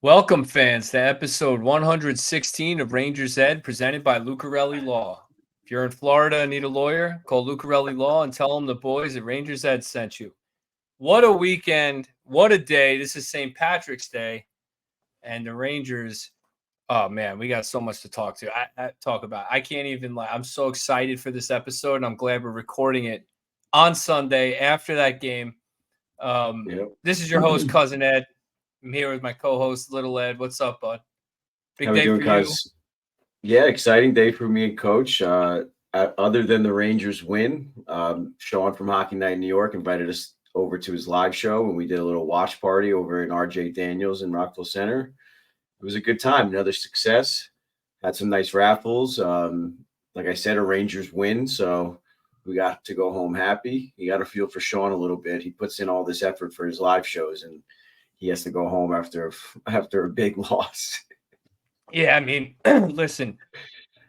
Welcome, fans, to episode 116 of Rangers Ed, presented by Lucarelli Law. If you're in Florida and need a lawyer, call Lucarelli Law and tell them the boys at Rangers Ed sent you. What a weekend. What a day. This is St. Patrick's Day, and the Rangers, oh, man, we got so much to talk about. I can't even lie. I'm so excited for this episode, and I'm glad we're recording it on Sunday after that game. This is your host, Cousin Ed. I'm here with my co-host, Little Ed. What's up, bud? Big day for you. Yeah, exciting day for me and Coach. Other than the Rangers win, Sean from Hockey Night in New York invited us over to his live show, and we did a little watch party over in RJ Daniels in Rockville Center. It was a good time. Another success. Had some nice raffles. Like I said, a Rangers win, so we got to go home happy. You got to feel for Sean a little bit. He puts in all this effort for his live shows, and he has to go home after a big loss. Yeah, I mean, listen,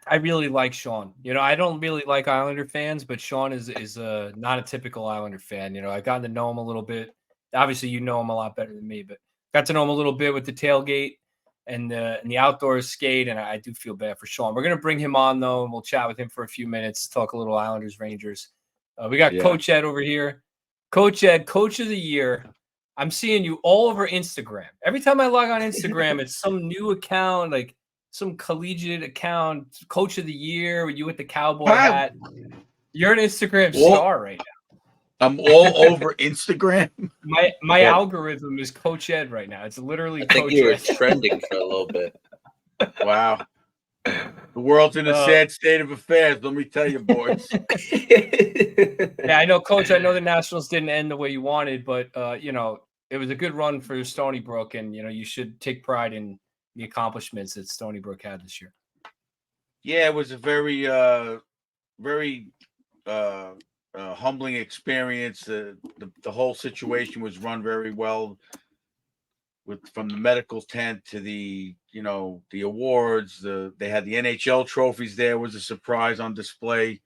I really like Sean. I don't really like Islander fans, but Sean is not a typical Islander fan. I've gotten to know him a little bit. Obviously, you know him a lot better than me, but got to know him a little bit with the tailgate and the outdoor skate, and I do feel bad for Sean. We're going to bring him on, though, and we'll chat with him for a few minutes, talk a little Islanders, Rangers. We got Coach Ed over here. Coach Ed, Coach of the Year. I'm seeing you all over Instagram. Every time I log on Instagram, it's some new account, like some collegiate account, Coach of the Year, with you with the cowboy hat. You're an Instagram star right now. I'm all over Instagram. My algorithm is Coach Ed right now. It's literally I think Coach you were Ed. trending for a little bit. Wow. The world's in a sad state of affairs, let me tell you, boys. Yeah, I know, Coach. I know the Nationals didn't end the way you wanted, but it was a good run for Stony Brook, and you should take pride in the accomplishments that Stony Brook had this year. Yeah, it was a very humbling experience. The whole situation was run very well, from the medical tent to the awards. They had the NHL trophies there. It was a surprise on display.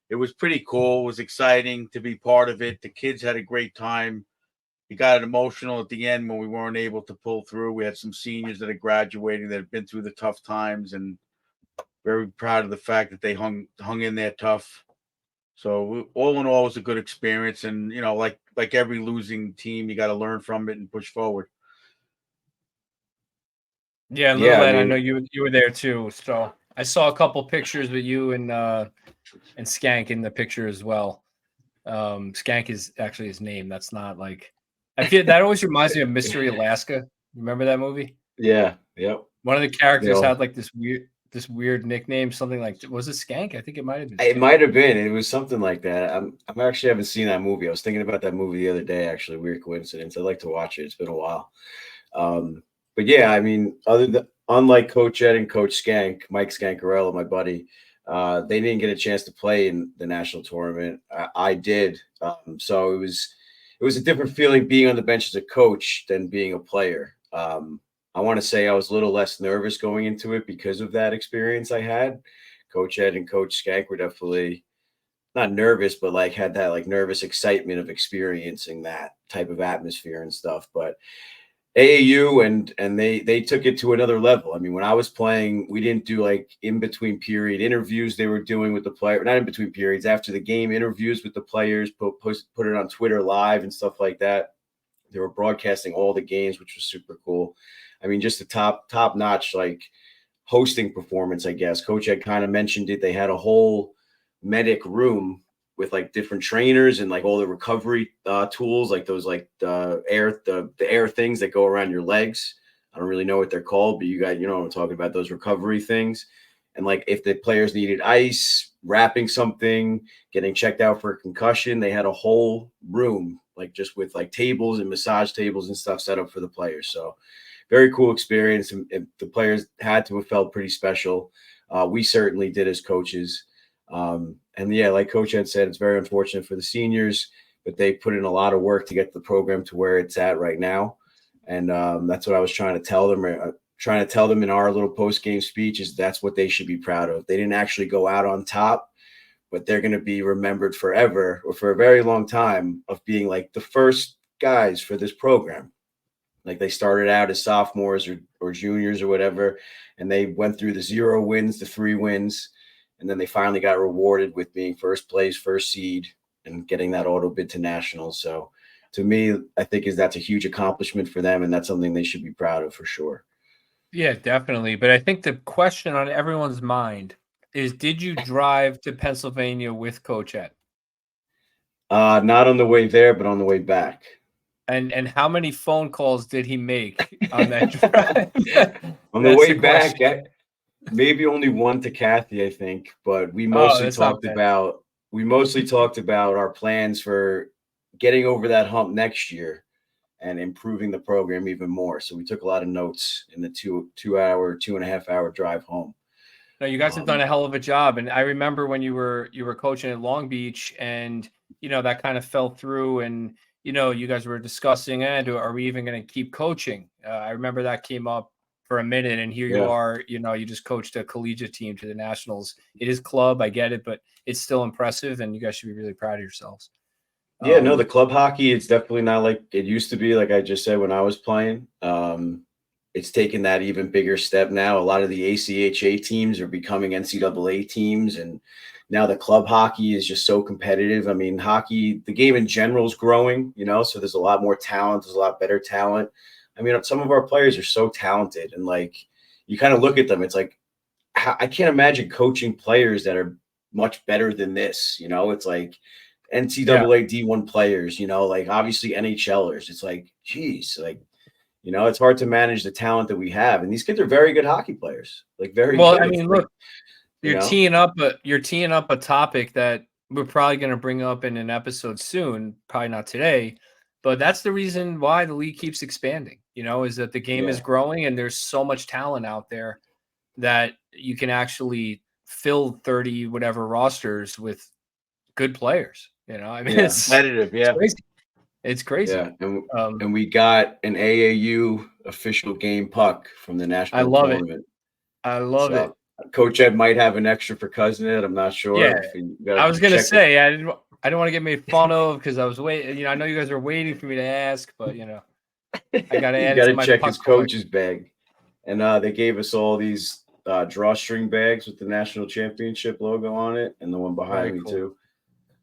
It was pretty cool. It was exciting to be part of it. The kids had a great time. It got emotional at the end when we weren't able to pull through. We had some seniors that are graduating that have been through the tough times, and very proud of the fact that they hung in there tough. So all in all, it was a good experience. And, like every losing team, you got to learn from it and push forward. Yeah, Little Ed, I know you were there too. So I saw a couple pictures with you and Skank in the picture as well. Skank is actually his name. That's not like, I feel that always reminds me of Mystery Alaska. Remember that movie? Yeah. Yep. One of the characters had like this weird nickname, something like, was it Skank? I think it might have been. It might have been. It was something like that. I'm actually haven't seen that movie. I was thinking about that movie the other day. Actually, weird coincidence. I'd like to watch it. It's been a while. But yeah, I mean, unlike Coach Ed and Coach Skank, Mike Scancarello, my buddy, they didn't get a chance to play in the national tournament. I did. So it was a different feeling being on the bench as a coach than being a player. I want to say I was a little less nervous going into it because of that experience I had. Coach Ed and Coach Skank were definitely not nervous, but like had that like nervous excitement of experiencing that type of atmosphere and stuff. But AAU and they took it to another level. I mean, when I was playing, we didn't do like in between period interviews they were doing with the player, not in between periods, after the game interviews with the players, put it on Twitter live and stuff like that. They were broadcasting all the games, which was super cool. I mean, just a top notch like hosting performance, I guess. Coach Ed kind of mentioned it. They had a whole medic room with like different trainers and like all the recovery tools, like those like the air things that go around your legs. I don't really know what they're called, but you got, I'm talking about those recovery things. And like if the players needed ice, wrapping something, getting checked out for a concussion, they had a whole room like just with like tables and massage tables and stuff set up for the players. So very cool experience. And the players had to have felt pretty special. We certainly did as coaches. And yeah, like Coach Ed said, it's very unfortunate for the seniors, but they put in a lot of work to get the program to where it's at right now. And that's what I was trying to tell them in our little post-game speech is that's what they should be proud of. They didn't actually go out on top, but they're going to be remembered forever or for a very long time of being like the first guys for this program. Like they started out as sophomores or juniors or whatever, and they went through the 0 wins to 3 wins, and then they finally got rewarded with being first place, first seed, and getting that auto bid to nationals. So to me, I think that's a huge accomplishment for them, and that's something they should be proud of for sure. Yeah, definitely. But I think the question on everyone's mind is, did you drive to Pennsylvania with Coach Ed? Not on the way there, but on the way back. And how many phone calls did he make on that drive? On the way back, maybe only one to Kathy, I think, but we mostly talked about our plans for getting over that hump next year and improving the program even more. So we took a lot of notes in the 2.5 hour drive home. No, you guys have done a hell of a job. And I remember when you were coaching at Long Beach, and that kind of fell through, and you guys were discussing, are we even going to keep coaching? I remember that came up for a minute, and here you are, you just coached a collegiate team to the nationals. It is club, I get it, but it's still impressive, and you guys should be really proud of yourselves. Yeah, no, the club hockey, it's definitely not like it used to be, like I just said, when I was playing. It's taken that even bigger step now. A lot of the ACHA teams are becoming NCAA teams, and now the club hockey is just so competitive. I mean, hockey, the game in general is growing, so there's a lot more talent. There's a lot better talent. I mean, some of our players are so talented, and like you kind of look at them, it's like I can't imagine coaching players that are much better than this. It's like NCAA D1 players, like obviously NHLers. It's like, geez, like, it's hard to manage the talent that we have, and these kids are very good hockey players. Like very well. good. I mean, look, you're teeing up a topic that we're probably going to bring up in an episode soon. Probably not today, but that's the reason why the league keeps expanding. Is that the game is growing, and there's so much talent out there that you can actually fill 30 whatever rosters with good players. I mean, it's competitive. It's crazy. Yeah, and we got an AAU official game puck from the national tournament. I love it. Coach Ed might have an extra for Cousin Ed. I'm not sure. Yeah, I was gonna say I didn't want to get made fun of because I was waiting. I know you guys are waiting for me to ask, but I gotta add it to my check puck his coach's bag. And they gave us all these drawstring bags with the national championship logo on it, and the one behind me too.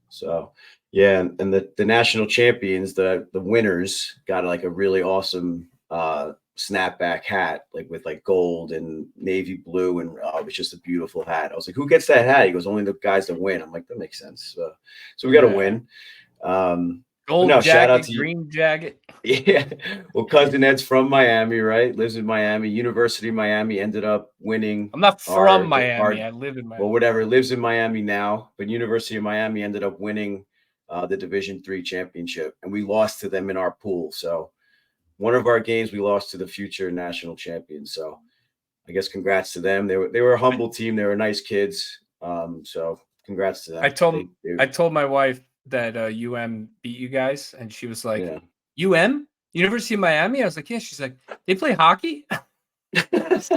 So yeah, and the national champions, the winners, got like a really awesome snapback hat, like with like gold and navy blue, and it was just a beautiful hat. I was like, who gets that hat? He goes, only the guys that win. I'm like, that makes sense. So we got to win. Gold jacket, shout out to green jacket. Yeah. Well, Cousin Ed's from Miami, right? Lives in Miami. University of Miami ended up winning. I'm not from Miami. I live in Miami. Well, whatever. Lives in Miami now, but University of Miami ended up winning the Division III championship, and we lost to them in our pool. So one of our games we lost to the future national champions. So I guess congrats to them. They were a humble team. They were nice kids. So congrats to them. I told my wife that beat you guys, and she was like, University of Miami? I was like, yeah. She's like, they play hockey? It's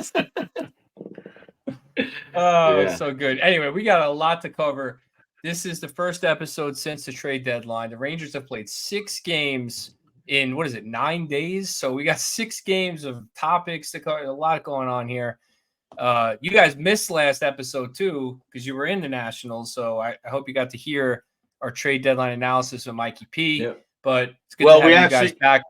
so good. Anyway, we got a lot to cover. This is the first episode since the trade deadline. The Rangers have played 6 games in 9 days? So we got 6 games of topics to cover. A lot going on here. You guys missed last episode too because you were in the Nationals. So I hope you got to hear our trade deadline analysis with Mikey P. Yep. But it's good to have you guys back.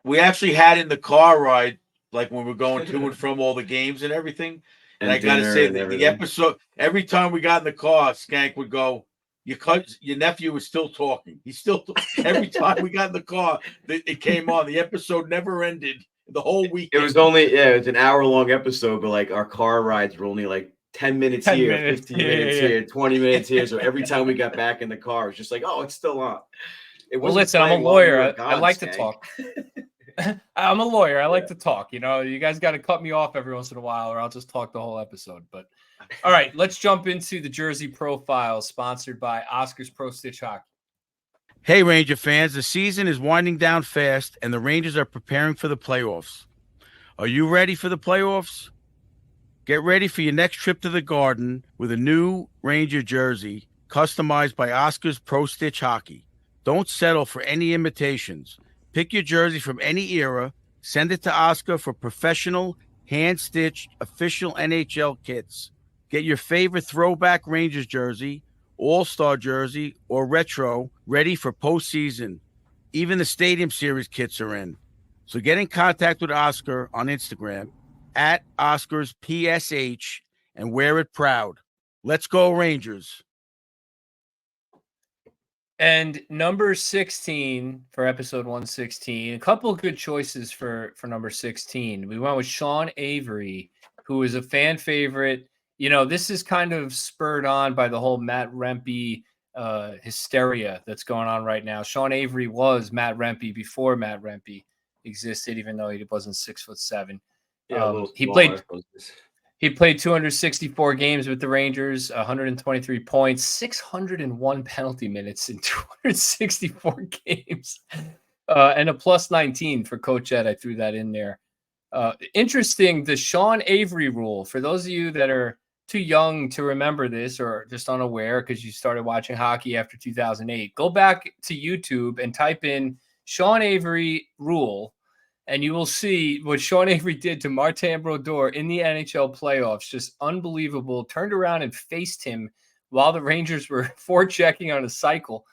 We actually had in the car ride, like when we're going to and from all the games and everything. And I got to say, the episode, every time we got in the car, Skank would go, your nephew was still talking. He's still every time we got in the car, it came on. The episode never ended the whole week. It was only, it was an hour-long episode, but like our car rides were only like 10 minutes here, 15 minutes here, 20 minutes here. So every time we got back in the car, it was just like, oh, it's still on. Well, listen, I'm a lawyer. I like to talk. I'm a lawyer. I like to talk. You guys got to cut me off every once in a while, or I'll just talk the whole episode. But all right, let's jump into the Jersey Profile, sponsored by Oscar's Pro Stitch Hockey. Hey, Ranger fans, the season is winding down fast, and the Rangers are preparing for the playoffs. Are you ready for the playoffs? Get ready for your next trip to the Garden with a new Ranger jersey customized by Oscar's Pro Stitch Hockey. Don't settle for any imitations. Pick your jersey from any era, send it to Oscar for professional, hand-stitched, official NHL kits. Get your favorite throwback Rangers jersey, all-star jersey, or retro ready for postseason. Even the Stadium Series kits are in. So get in contact with Oscar on Instagram at OscarsPSH and wear it proud. Let's go Rangers. And number 16 for episode 116, a couple of good choices for number 16. We went with Sean Avery, who is a fan favorite. You know, this is kind of spurred on by the whole Matt Rempe hysteria that's going on right now. Sean Avery was Matt Rempe before Matt Rempe existed, even though he wasn't 6'7". Yeah, He played 264 games with the Rangers, 123 points, 601 penalty minutes in 264 games, and a plus 19 for Coach Ed. I threw that in there. Interesting, the Sean Avery rule. For those of you that are too young to remember this or just unaware because you started watching hockey after 2008, go back to YouTube and type in Sean Avery rule, and you will see what Sean Avery did to Martin Brodeur in the NHL playoffs. Just unbelievable. Turned around and faced him while the Rangers were forechecking on a cycle.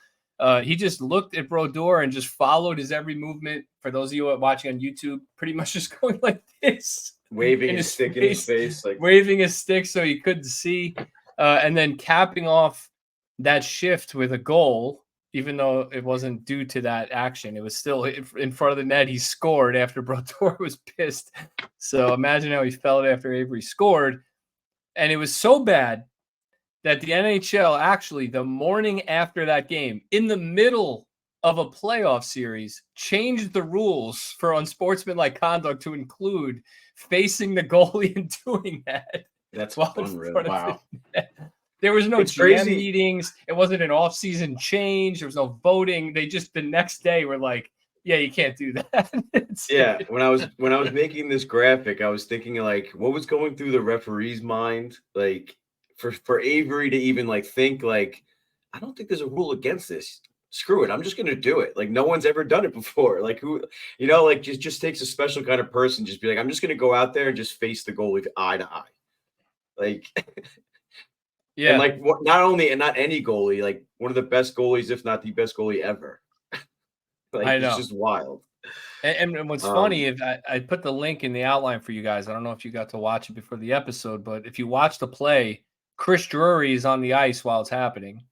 He just looked at Brodeur and just followed his every movement. For those of you watching on YouTube, pretty much just going like this. Waving his stick in his face. Like waving his stick so he couldn't see. And then capping off that shift with a goal. Even though it wasn't due to that action, it was still in front of the net. He scored after Brodeur was pissed. So imagine how he felt after Avery scored. And it was so bad that the NHL actually, the morning after that game, in the middle of a playoff series, changed the rules for unsportsmanlike conduct to include facing the goalie and doing that. That's unreal. Wow. There was no It's GM crazy. meetings. It wasn't an off-season change. There was no voting. They just the next day were like, "Yeah, you can't do that." Yeah, when I was making this graphic, I was thinking like, what was going through the referee's mind, like for Avery to even like think like, I don't think there's a rule against this. Screw it, I'm just gonna do it. Like no one's ever done it before. Like who, like just takes a special kind of person. Just be like, I'm just gonna go out there and just face the goalie eye to eye, like. Yeah, and like not any goalie, like one of the best goalies, if not the best goalie ever. Like I know. It's just wild. And what's funny is I put the link in the outline for you guys. I don't know if you got to watch it before the episode, but if you watch the play, Chris Drury is on the ice while it's happening,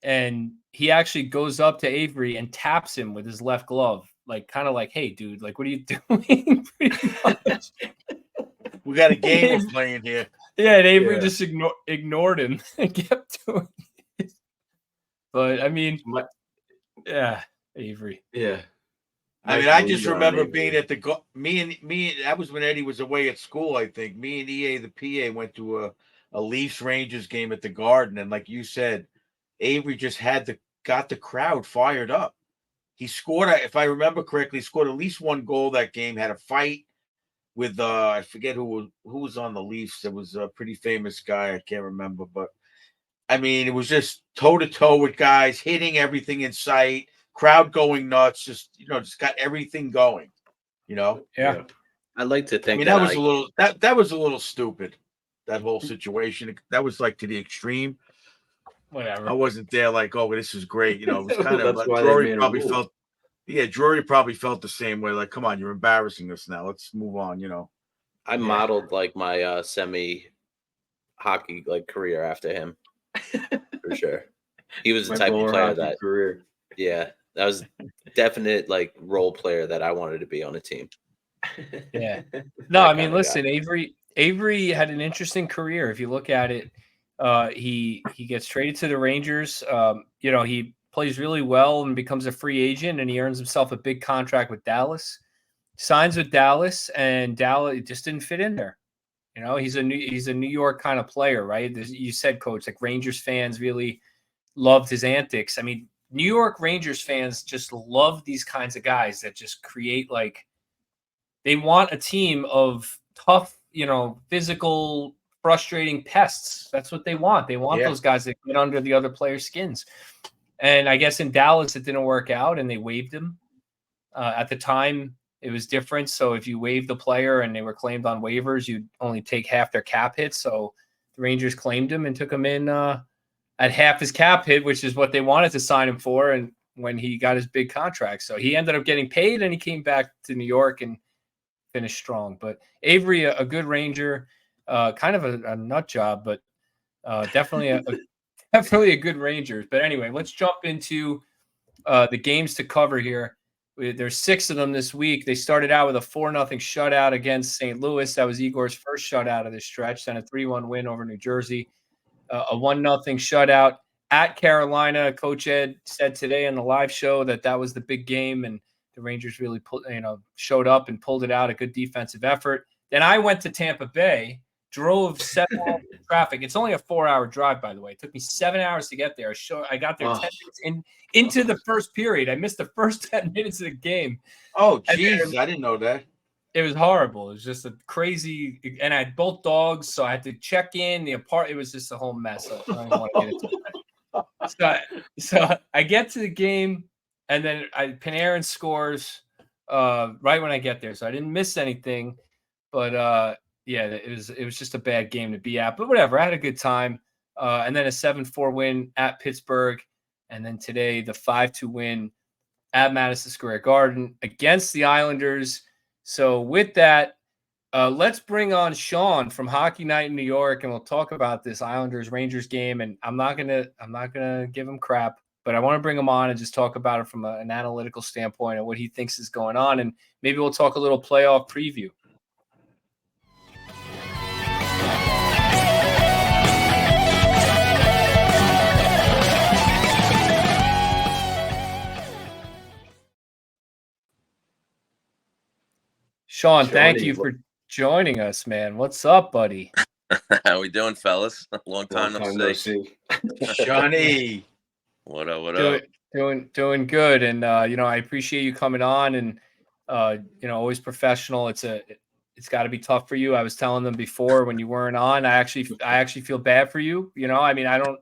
and he actually goes up to Avery and taps him with his left glove, like kind of like, "Hey, dude, like, what are you doing?" Pretty much. We got a game we're playing here. Yeah, and Avery just ignored him and kept doing it. But I mean, yeah, Avery. Yeah. I mean, I just remember being at the me and that was when Eddie was away at school. I think me and EA the PA went to a Leafs Rangers game at the Garden, and like you said, Avery just got the crowd fired up. He scored, if I remember correctly, scored at least one goal that game. Had a fight with I forget who was on the Leafs. It was a pretty famous guy. I can't remember, but I mean, it was just toe to toe with guys hitting everything in sight. Crowd going nuts. Just got everything going. Yeah. I'd like to think. I mean, that was a little that was a little stupid. That whole situation. That was like to the extreme. Whatever. I wasn't there. Like, oh, this is great. It was kind of. That's why Drury probably felt. Yeah, Drury probably felt the same way. Like, come on, you're embarrassing us now. Let's move on. I modeled like my semi hockey like career after him for sure. He was the type of player that career. Yeah, that was definite like role player that I wanted to be on a team. Yeah. No, I mean, listen, Avery had an interesting career. If you look at it, he gets traded to the Rangers. He plays really well and becomes a free agent, and he earns himself a big contract with Dallas. Signs with Dallas, and Dallas just didn't fit in there. He's a New York kind of player, right? You said, Coach, like Rangers fans really loved his antics. I mean, New York Rangers fans just love these kinds of guys that just create they want a team of tough, physical, frustrating pests. That's what they want. They want those guys that get under the other players' skins. And I guess in Dallas it didn't work out, and they waived him. At the time, it was different. So if you waived the player and they were claimed on waivers, you'd only take half their cap hit. So the Rangers claimed him and took him in at half his cap hit, which is what they wanted to sign him for. And when he got his big contract, so he ended up getting paid and he came back to New York and finished strong. But Avery, a good Ranger, kind of a nut job, but definitely definitely a good Ranger. But anyway, let's jump into the games to cover here. There's 6 of them this week. They started out with a 4-0 shutout against St. Louis. That was Igor's first shutout of this stretch. Then a 3-1 win over New Jersey. A 1-0 shutout at Carolina. Coach Ed said today on the live show that was the big game, and the Rangers really showed up and pulled it out. A good defensive effort. Then I went to Tampa Bay, drove 7 hours in traffic. It's only a 4-hour drive, by the way. It took me 7 hours to get there. I got there 10 minutes into the first period. I missed the first 10 minutes of the game. Oh, Jesus, I didn't know that. It was horrible. It was just a crazy, and I had both dogs, so I had to check in the apartment. It was just a whole mess. I don't even want to get into it. So I get to the game, and then Panarin scores right when I get there. So I didn't miss anything, but yeah, it was just a bad game to be at. But whatever, I had a good time. And then a 7-4 win at Pittsburgh, and then today the 5-2 win at Madison Square Garden against the Islanders. So with that, let's bring on Sean from Hockey Night in New York, and we'll talk about this Islanders-Rangers game. And I'm not gonna give him crap, but I want to bring him on and just talk about it from an analytical standpoint and what he thinks is going on, and maybe we'll talk a little playoff preview. Sean, thank you for joining us, man. What's up, buddy? How we doing, fellas? Long time no see. Johnny. What up? Doing good. And I appreciate you coming on, and always professional. It's got to be tough for you. I was telling them before when you weren't on, I actually feel bad for you. I mean, I don't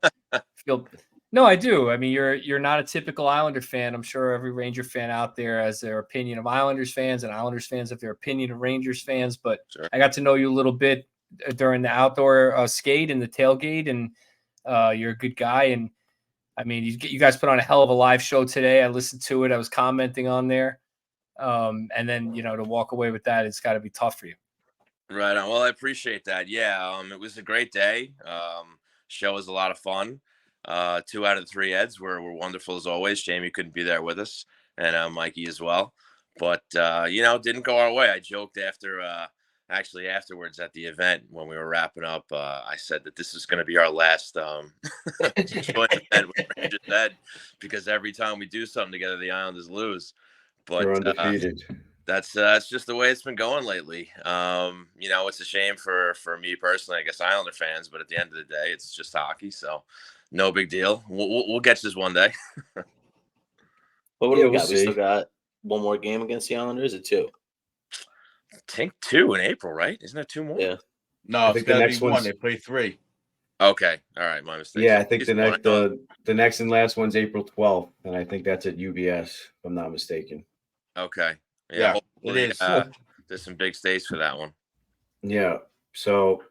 feel. No, I do. I mean, you're not a typical Islander fan. I'm sure every Ranger fan out there has their opinion of Islanders fans, and Islanders fans have their opinion of Rangers fans. But sure. I got to know you a little bit during the outdoor skate and the tailgate, and you're a good guy. And I mean, you guys put on a hell of a live show today. I listened to it. I was commenting on there. And then, to walk away with that, it's got to be tough for you. Right on. Well, I appreciate that. Yeah, it was a great day. Show was a lot of fun. 2 out of 3 Eds were wonderful as always. Jamie couldn't be there with us, and Mikey as well. But didn't go our way. I joked afterwards at the event when we were wrapping up. I said that this is going to be our last joint event with Rangers Ed, because every time we do something together, the Islanders lose. But they're undefeated. That's just the way it's been going lately. It's a shame for me personally, I guess Islander fans, but at the end of the day, it's just hockey, so no big deal. We'll get this one day. But what do we got? We still got one more game against the Islanders, or 2? I think 2 in April, right? Isn't there 2 more? Yeah. No, it's got to be 1. They play 3. Okay. All right. My mistake. Yeah, I think the next and last one's April 12th, and I think that's at UBS, if I'm not mistaken. Okay. Yeah, it is. There's some big stakes for that one. Yeah. So,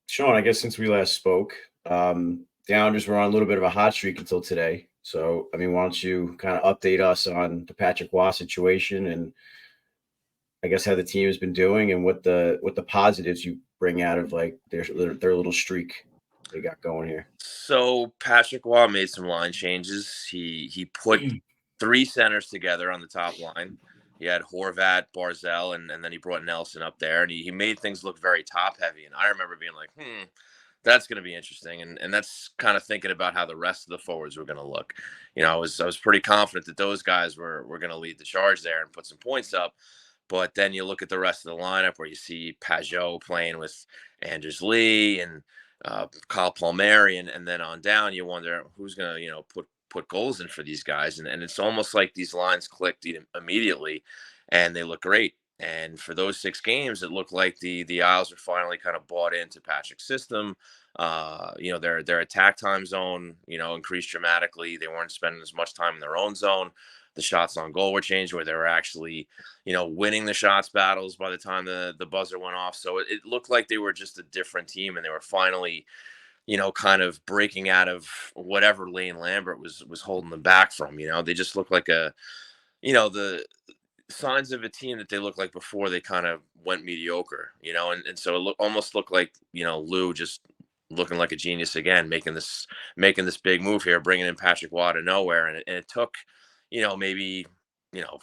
Sean, I guess since we last spoke, the Islanders were on a little bit of a hot streak until today. So, I mean, why don't you kind of update us on the Patrick Waugh situation, and I guess how the team has been doing, and what the positives you bring out of like their little streak they got going here. So Patrick Waugh made some line changes. He put 3 centers together on the top line. He had Horvat, Barzell, and then he brought Nelson up there, and he made things look very top heavy. And I remember being like, that's going to be interesting. And that's kind of thinking about how the rest of the forwards were going to look. I was pretty confident that those guys were going to lead the charge there and put some points up. But then you look at the rest of the lineup where you see Pajot playing with Anders Lee and Kyle Palmieri, and then on down, you wonder who's going to, put goals in for these guys. And it's almost like these lines clicked immediately, and they look great. And for those 6 games, it looked like the Isles are finally kind of bought into Patrick's system. Their attack time zone, increased dramatically. They weren't spending as much time in their own zone. The shots on goal were changed where they were actually, winning the shots battles by the time the buzzer went off. So it looked like they were just a different team, and they were finally, kind of breaking out of whatever Lane Lambert was holding them back from. They just looked like the signs of a team that they looked like before they kind of went mediocre, and so it almost looked like, Lou just looking like a genius again, making this big move here, bringing in Patrick Waugh out of nowhere, and it took, maybe,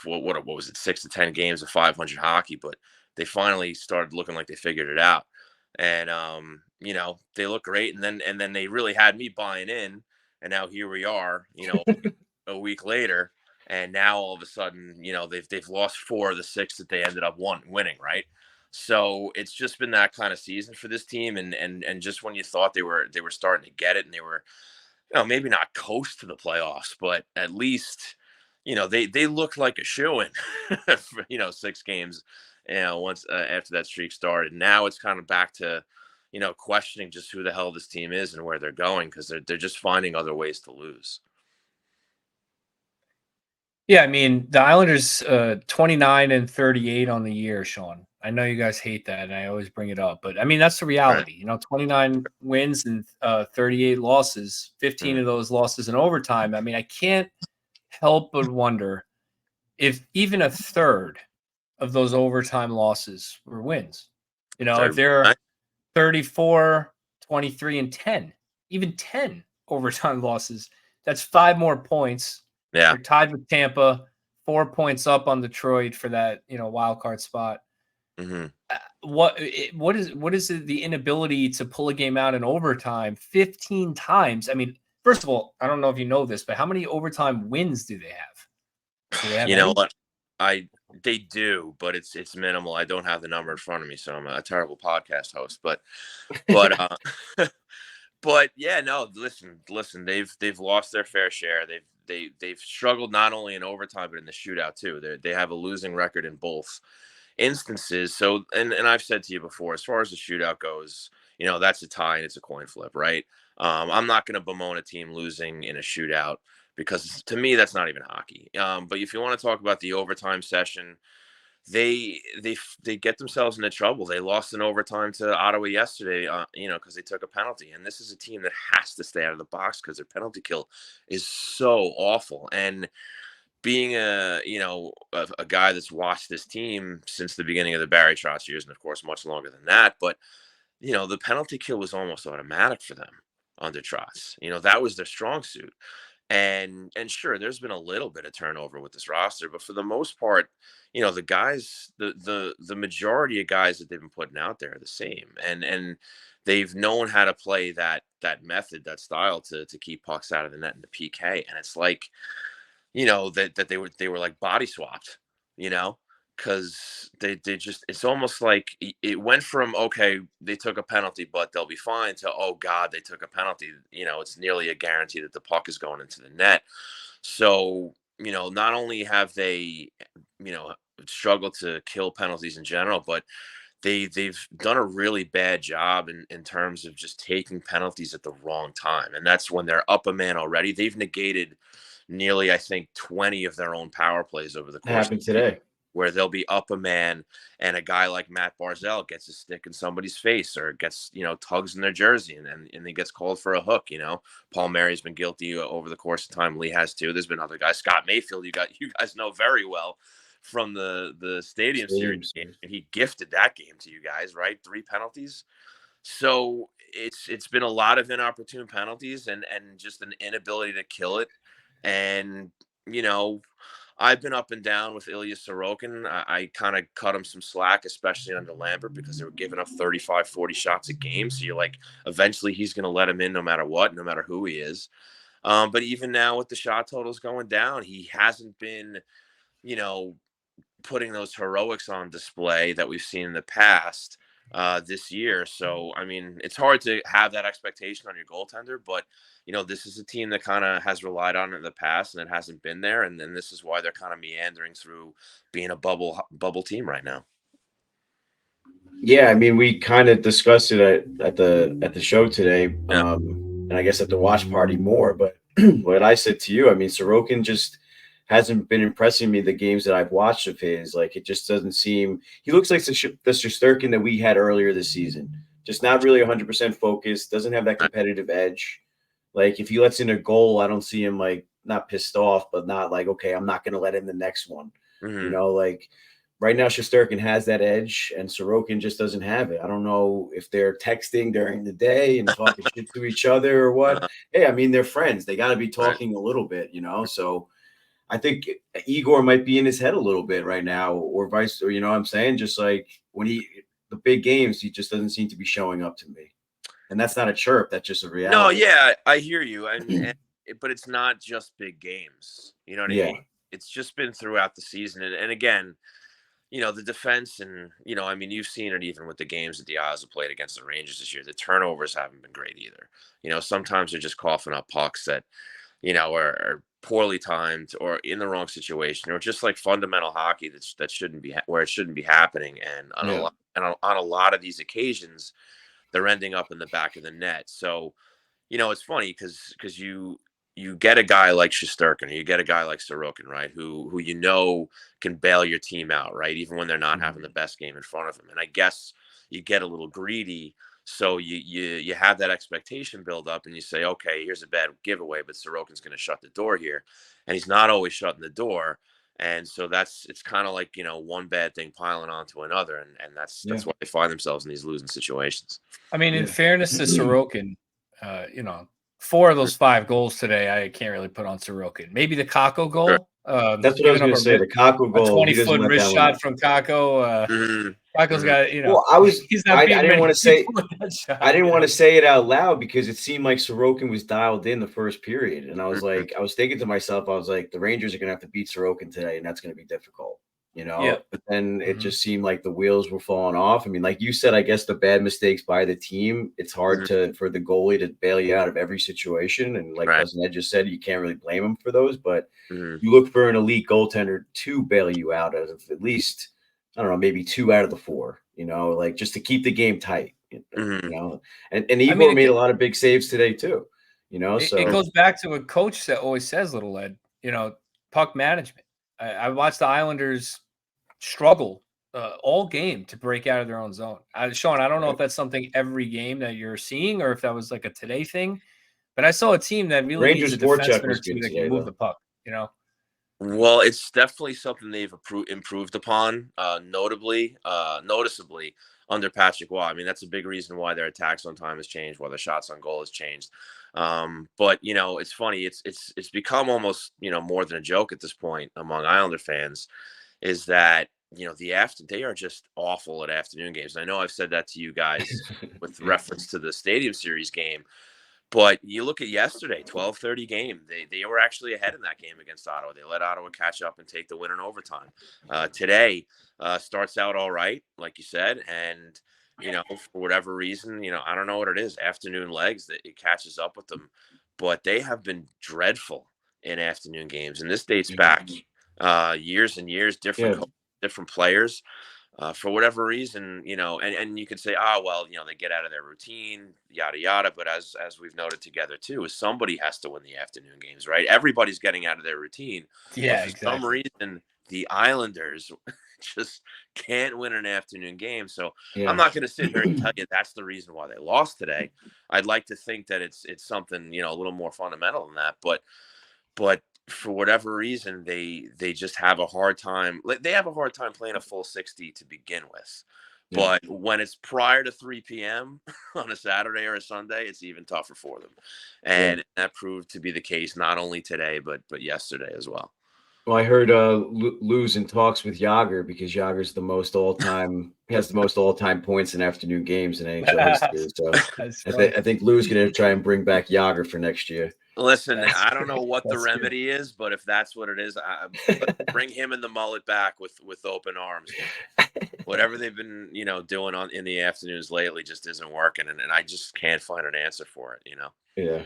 what was it, 6 to 10 games of 500 hockey, but they finally started looking like they figured it out, and they look great, and then they really had me buying in, and now here we are, a week later. And now all of a sudden, they've lost 4 of the 6 that they ended up winning, right? So it's just been that kind of season for this team, and just when you thought they were starting to get it, and they were, maybe not coast to the playoffs, but at least, they looked like a shoo-in, for, 6 games, once after that streak started. Now it's kind of back to, questioning just who the hell this team is and where they're going, because they're just finding other ways to lose. Yeah, I mean, the Islanders 29-38 on the year, Sean. I know you guys hate that, and I always bring it up, but I mean, that's the reality. 29 wins and 38 losses, 15 of those losses in overtime. I mean, I can't help but wonder if even a third of those overtime losses were wins. If they're 34, 23, and 10, even 10 overtime losses, that's 5 more points. Yeah, they're tied with Tampa, 4 points up on Detroit for that, wild card spot. Mm-hmm. What is the inability to pull a game out in overtime 15 times? I mean, first of all, I don't know if you know this, but how many overtime wins do they have? Do they have You know any? what? They do, but it's minimal. I don't have the number in front of me, so I'm a terrible podcast host. But but yeah, no. Listen. They've lost their fair share. They've struggled not only in overtime but in the shootout too. They have a losing record in both instances. So and I've said to you before, as far as the shootout goes, that's a tie and it's a coin flip, right? I'm not going to bemoan a team losing in a shootout, because to me that's not even hockey. But if you want to talk about the overtime session, they get themselves into trouble. They lost in overtime to Ottawa yesterday, because they took a penalty. And this is a team that has to stay out of the box because their penalty kill is so awful. And being a guy that's watched this team since the beginning of the Barry Trotz years, and of course much longer than that, but the penalty kill was almost automatic for them under Trotz. That was their strong suit. And sure, there's been a little bit of turnover with this roster, but for the most part, the guys, the majority of guys that they've been putting out there are the same, and they've known how to play that method, that style to keep pucks out of the net in the PK, and it's like, that they were like body swapped, because they just, it's almost like it went from, okay, they took a penalty but they'll be fine, to, oh god, they took a penalty, it's nearly a guarantee that the puck is going into the net. So not only have they struggled to kill penalties in general, but they've done a really bad job in terms of just taking penalties at the wrong time, and that's when they're up a man already. They've negated nearly, I think, 20 of their own power plays over the course. Happened today, where they'll be up a man and a guy like Matt Barzal gets a stick in somebody's face, or gets, tugs in their jersey, and he gets called for a hook. Paul Mary's been guilty over the course of time. Lee has too. There's been other guys. Scott Mayfield, you guys know very well from the Stadium Series game, and he gifted that game to you guys, right? 3 penalties. So it's been a lot of inopportune penalties and just an inability to kill it. And I've been up and down with Ilya Sorokin. I kind of cut him some slack, especially under Lambert, because they were giving up 35, 40 shots a game. So you're like, eventually he's going to let him in no matter what, no matter who he is. But even now with the shot totals going down, he hasn't been, putting those heroics on display that we've seen in the past, this year. So, I mean, it's hard to have that expectation on your goaltender, but this is a team that kind of has relied on it in the past, and it hasn't been there. And then this is why they're kind of meandering through being a bubble team right now. Yeah, I mean, we kind of discussed it at the show today, Yeah. and I guess at the watch party more. But what I said to you, I mean, Sorokin just hasn't been impressing me the games that I've watched of his. Like, it just doesn't seem – he looks like the Shesterkin that we had earlier this season. Just not really 100% focused, doesn't have that competitive edge. Like, if he lets in a goal, I don't see him, like, not pissed off, but not like, okay, I'm not going to let in the next one. Mm-hmm. Like – right now, Shesterkin has that edge, and Sorokin just doesn't have it. I don't know if they're texting during the day and talking shit to each other or what. Hey, I mean, they're friends. They got to be talking a little bit, So I think Igor might be in his head a little bit right now, or vice, or what I'm saying? Just like when the big games, he just doesn't seem to be showing up to me. And that's not a chirp. That's just a reality. No, yeah, I hear you. But it's not just big games. You know what I mean? It's just been throughout the season. And again, the defense and, I mean, you've seen it even with the games that the Isles have played against the Rangers this year. The turnovers haven't been great either. Sometimes they're just coughing up pucks that, are poorly timed or in the wrong situation, or just like fundamental hockey that shouldn't be where it shouldn't be happening. And on a lot of these occasions, they're ending up in the back of the net. So, it's funny because you get a guy like Shesterkin, or you get a guy like Sorokin, right? Who can bail your team out, right? Even when they're not having the best game in front of them. And I guess you get a little greedy. So you have that expectation build up and you say, okay, here's a bad giveaway, but Sorokin's going to shut the door here. And he's not always shutting the door. And so it's kind of like, one bad thing piling onto another. And that's why they find themselves in these losing situations. I mean, in fairness to Sorokin, 4 of those 5 goals today, I can't really put on Sorokin. Maybe the Kakko goal. Sure. That's what I was going to say. The Kakko goal, a 20-foot wrist shot from Kakko. Kakko's got, Well, he's not I didn't want to say. I didn't want to to say it out loud because it seemed like Sorokin was dialed in the first period, and I was like, I was thinking to myself, I was like, the Rangers are going to have to beat Sorokin today, and that's going to be difficult. But then it just seemed like the wheels were falling off. I mean, like you said, I guess the bad mistakes by the team, it's hard for the goalie to bail you out of every situation. And like Cousin Ed just said, you can't really blame him for those, but you look for an elite goaltender to bail you out of at least, I don't know, maybe 2 out of the 4, like just to keep the game tight, and Igor made a lot of big saves today too, so it goes back to what Coach always says, Little Ed, puck management. I watched the Islanders struggle all game to break out of their own zone. Sean, I don't know if that's something every game that you're seeing or if that was like a today thing, but I saw a team that really needs a defenseman or two that can move the puck, Well, it's definitely something they've improved upon, noticeably under Patrick Waugh. I mean, that's a big reason why their attacks on time has changed, why their shots on goal has changed. But it's funny. It's become almost more than a joke at this point among Islander fans, is that they are just awful at afternoon games. And I know I've said that to you guys with reference to the Stadium Series game. But you look at yesterday, 12:30 game. They were actually ahead in that game against Ottawa. They let Ottawa catch up and take the win in overtime. Today starts out all right, like you said, and for whatever reason, I don't know what it is. Afternoon legs that it catches up with them, but they have been dreadful in afternoon games, and this dates back years and years. Different players. For whatever reason, and you could say, they get out of their routine, yada, yada. But as we've noted together too, is somebody has to win the afternoon games, right? Everybody's getting out of their routine. Yeah, for some reason, the Islanders just can't win an afternoon game. So I'm not going to sit here and tell you that's the reason why they lost today. I'd like to think that it's something, a little more fundamental than that. But for whatever reason, they just have a hard time. They have a hard time playing a full 60 to begin with. But when it's prior to 3 p.m. on a Saturday or a Sunday, it's even tougher for them. And that proved to be the case not only today, but yesterday as well. Well, I heard Lou's in talks with Yager because Yager's the most all-time. He has the most all-time points in afternoon games in NHL history. So I think Lou's going to try and bring back Yager for next year. Listen, I don't know what the remedy is, but if that's what it is, bring him and the mullet back with open arms. whatever they've been, doing in the afternoons lately just isn't working, and I just can't find an answer for it. Yeah.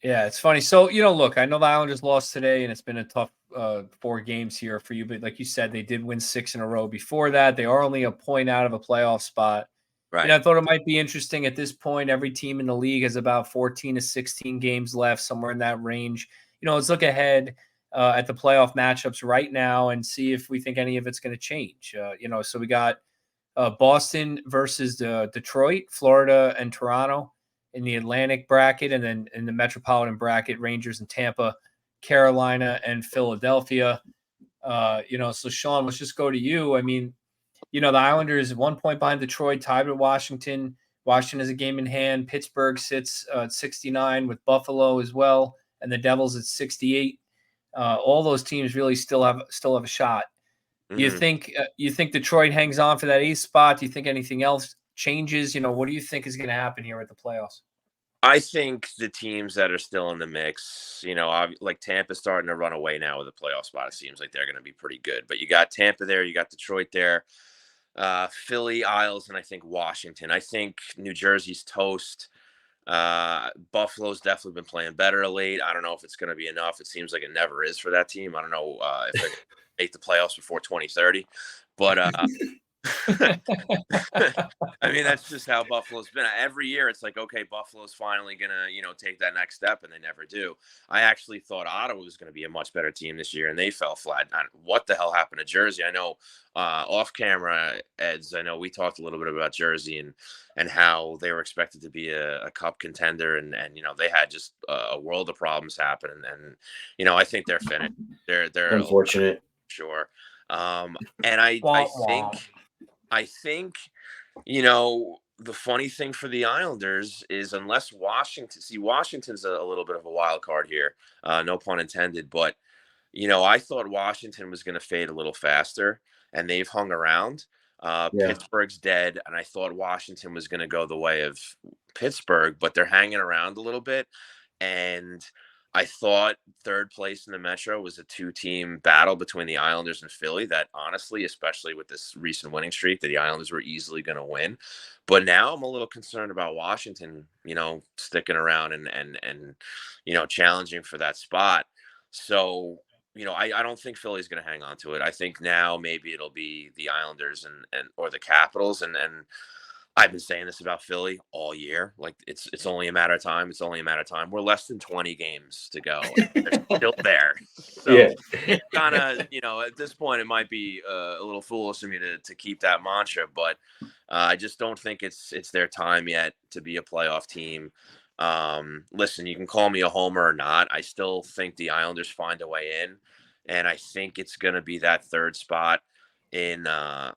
Yeah, it's funny. So, look, I know the Islanders lost today, and it's been a tough 4 games here for you. But like you said, they did win 6 in a row before that. They are only a point out of a playoff spot. Right. I thought it might be interesting at this point. Every team in the league has about 14 to 16 games left, somewhere in that range. Let's look ahead at the playoff matchups right now and see if we think any of it's going to change. So we got Boston versus Detroit, Florida, and Toronto in the Atlantic bracket, and then in the Metropolitan bracket, Rangers and Tampa, Carolina and Philadelphia. So Sean, let's just go to you. I mean, the Islanders 1 point behind Detroit, tied with Washington. Washington has a game in hand. Pittsburgh sits at 69 with Buffalo as well, and the Devils at 68. All those teams really still have a shot. Mm-hmm. You think Detroit hangs on for that 8th spot? Do you think anything else changes? What do you think is going to happen here at the playoffs? I think the teams that are still in the mix, like Tampa's starting to run away now with a playoff spot. It seems like they're going to be pretty good. But you got Tampa there, you got Detroit there, Philly, Isles, and I think Washington. I think New Jersey's toast. Buffalo's definitely been playing better late. I don't know if it's going to be enough. It seems like it never is for that team. I don't know if they're going to make the playoffs before 2030. But I mean, that's just how Buffalo's been. Every year, it's like, okay, Buffalo's finally going to, take that next step, and they never do. I actually thought Ottawa was going to be a much better team this year, and they fell flat. What the hell happened to Jersey? I know off camera, Eds, I know we talked a little bit about Jersey and how they were expected to be a cup contender, and they had just a world of problems happen. And I think they're finished. They're unfortunate. Sure. And I think, the funny thing for the Islanders is unless Washington's a little bit of a wild card here, no pun intended, but, I thought Washington was going to fade a little faster, and they've hung around. Pittsburgh's dead, and I thought Washington was going to go the way of Pittsburgh, but they're hanging around a little bit. And I thought 3rd place in the Metro was a 2-team battle between the Islanders and Philly that honestly, especially with this recent winning streak, that the Islanders were easily going to win. But now I'm a little concerned about Washington, sticking around and challenging for that spot. So, I don't think Philly's going to hang on to it. I think now maybe it'll be the Islanders or the Capitals. And I've been saying this about Philly all year. Like it's only a matter of time. It's only a matter of time. We're less than 20 games to go. They're still there. So it's kind of, at this point, it might be a little foolish of me to keep that mantra, but I just don't think it's their time yet to be a playoff team. Listen, you can call me a homer or not. I still think the Islanders find a way in, and I think it's going to be that 3rd spot in the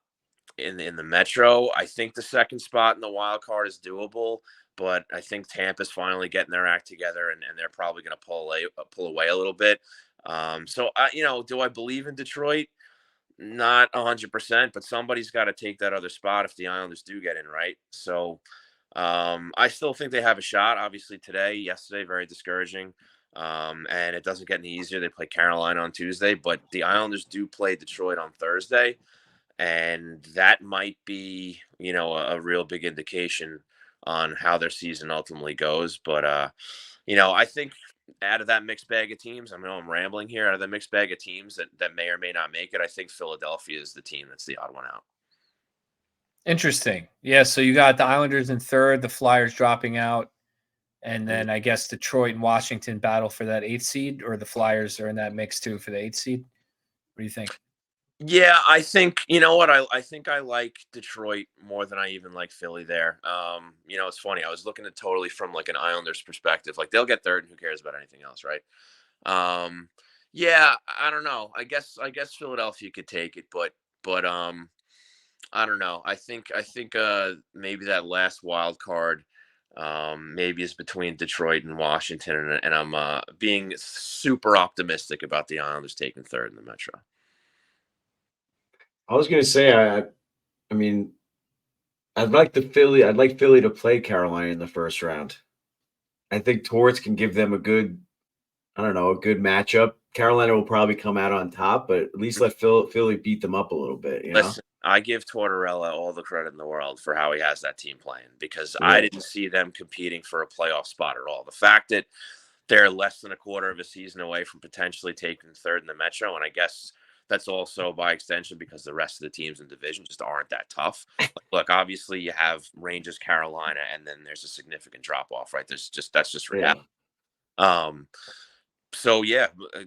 Metro. I think the 2nd spot in the wild card is doable, but I think Tampa's finally getting their act together, and they're probably going to pull away a little bit. So do I believe in Detroit? Not 100%, but somebody's got to take that other spot if the Islanders do get in, right? So I still think they have a shot. Obviously yesterday, very discouraging. And it doesn't get any easier. They play Carolina on Tuesday, but the Islanders do play Detroit on Thursday. And that might be, a real big indication on how their season ultimately goes. But, I think out of that mixed bag of teams, I know I'm rambling here, out of the mixed bag of teams that may or may not make it, I think Philadelphia is the team that's the odd one out. Interesting. Yeah, so you got the Islanders in 3rd, the Flyers dropping out, and then I guess Detroit and Washington battle for that 8th seed, or the Flyers are in that mix too for the 8th seed. What do you think? Yeah, I think, I think I like Detroit more than I even like Philly there. It's funny. I was looking at totally from like an Islanders perspective. Like they'll get 3rd and who cares about anything else, right? Yeah, I don't know. I guess Philadelphia could take it, but I don't know. I think maybe that last wild card maybe is between Detroit and Washington, and I'm being super optimistic about the Islanders taking 3rd in the Metro. I was going to say, I mean, I'd like Philly to play Carolina in the 1st round. I think Torts can give them a good matchup. Carolina will probably come out on top, but at least let Philly beat them up a little bit. Listen, I give Tortorella all the credit in the world for how he has that team playing, because I Yeah. didn't see them competing for a playoff spot at all. The fact that they're less than a quarter of a season away from potentially taking third in the Metro, and I guess that's also by extension because the rest of the teams in the division just aren't that tough. Look, obviously you have Rangers, Carolina, and then there's a significant drop off, right? That's just reality. So yeah,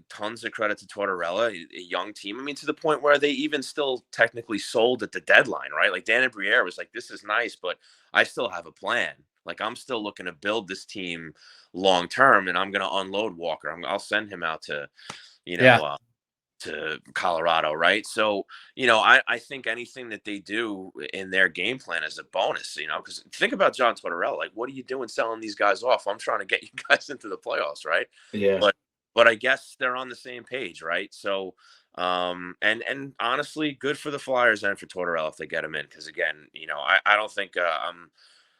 tons of credit to Tortorella, a young team. I mean, to the point where they even still technically sold at the deadline, right? Like Dan Briere was like, "This is nice, but I still have a plan. Like I'm still looking to build this team long term, and I'm going to unload Walker. I'll send him out to, to Colorado, right? So, I think anything that they do in their game plan is a bonus, because think about John Tortorella. Like, what are you doing selling these guys off? I'm trying to get you guys into the playoffs, right? Yeah. But I guess they're on the same page, right? So, and honestly, good for the Flyers and for Tortorella if they get him in, because again, I don't think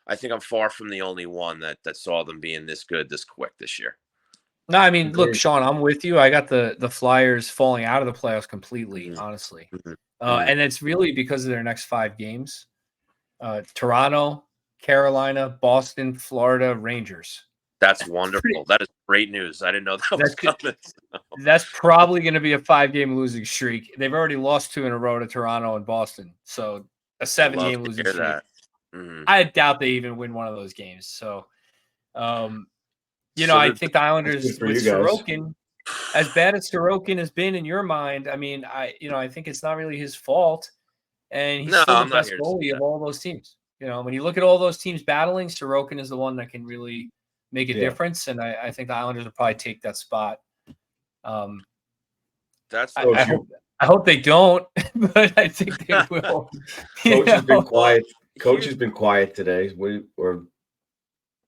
I think I'm far from the only one that saw them being this good this quick this year. No, I mean, look, Sean, I'm with you. I got the Flyers falling out of the playoffs completely, honestly. And it's really because of their next 5 games. Toronto, Carolina, Boston, Florida, Rangers. That's wonderful. That is great news. I didn't know that was coming. That's probably going to be a 5-game losing streak. They've already lost 2 in a row to Toronto and Boston. So a 7-game losing streak. I doubt they even win one of those games. So, I think the Islanders with Sorokin, as bad as Sorokin has been in your mind, I mean, I think it's not really his fault. And he's still the best goalie of all those teams. When you look at all those teams battling, Sorokin is the one that can really make a difference. And I think the Islanders will probably take that spot. I hope they don't, but I think they will. Coach has been quiet. Coach has been quiet today, or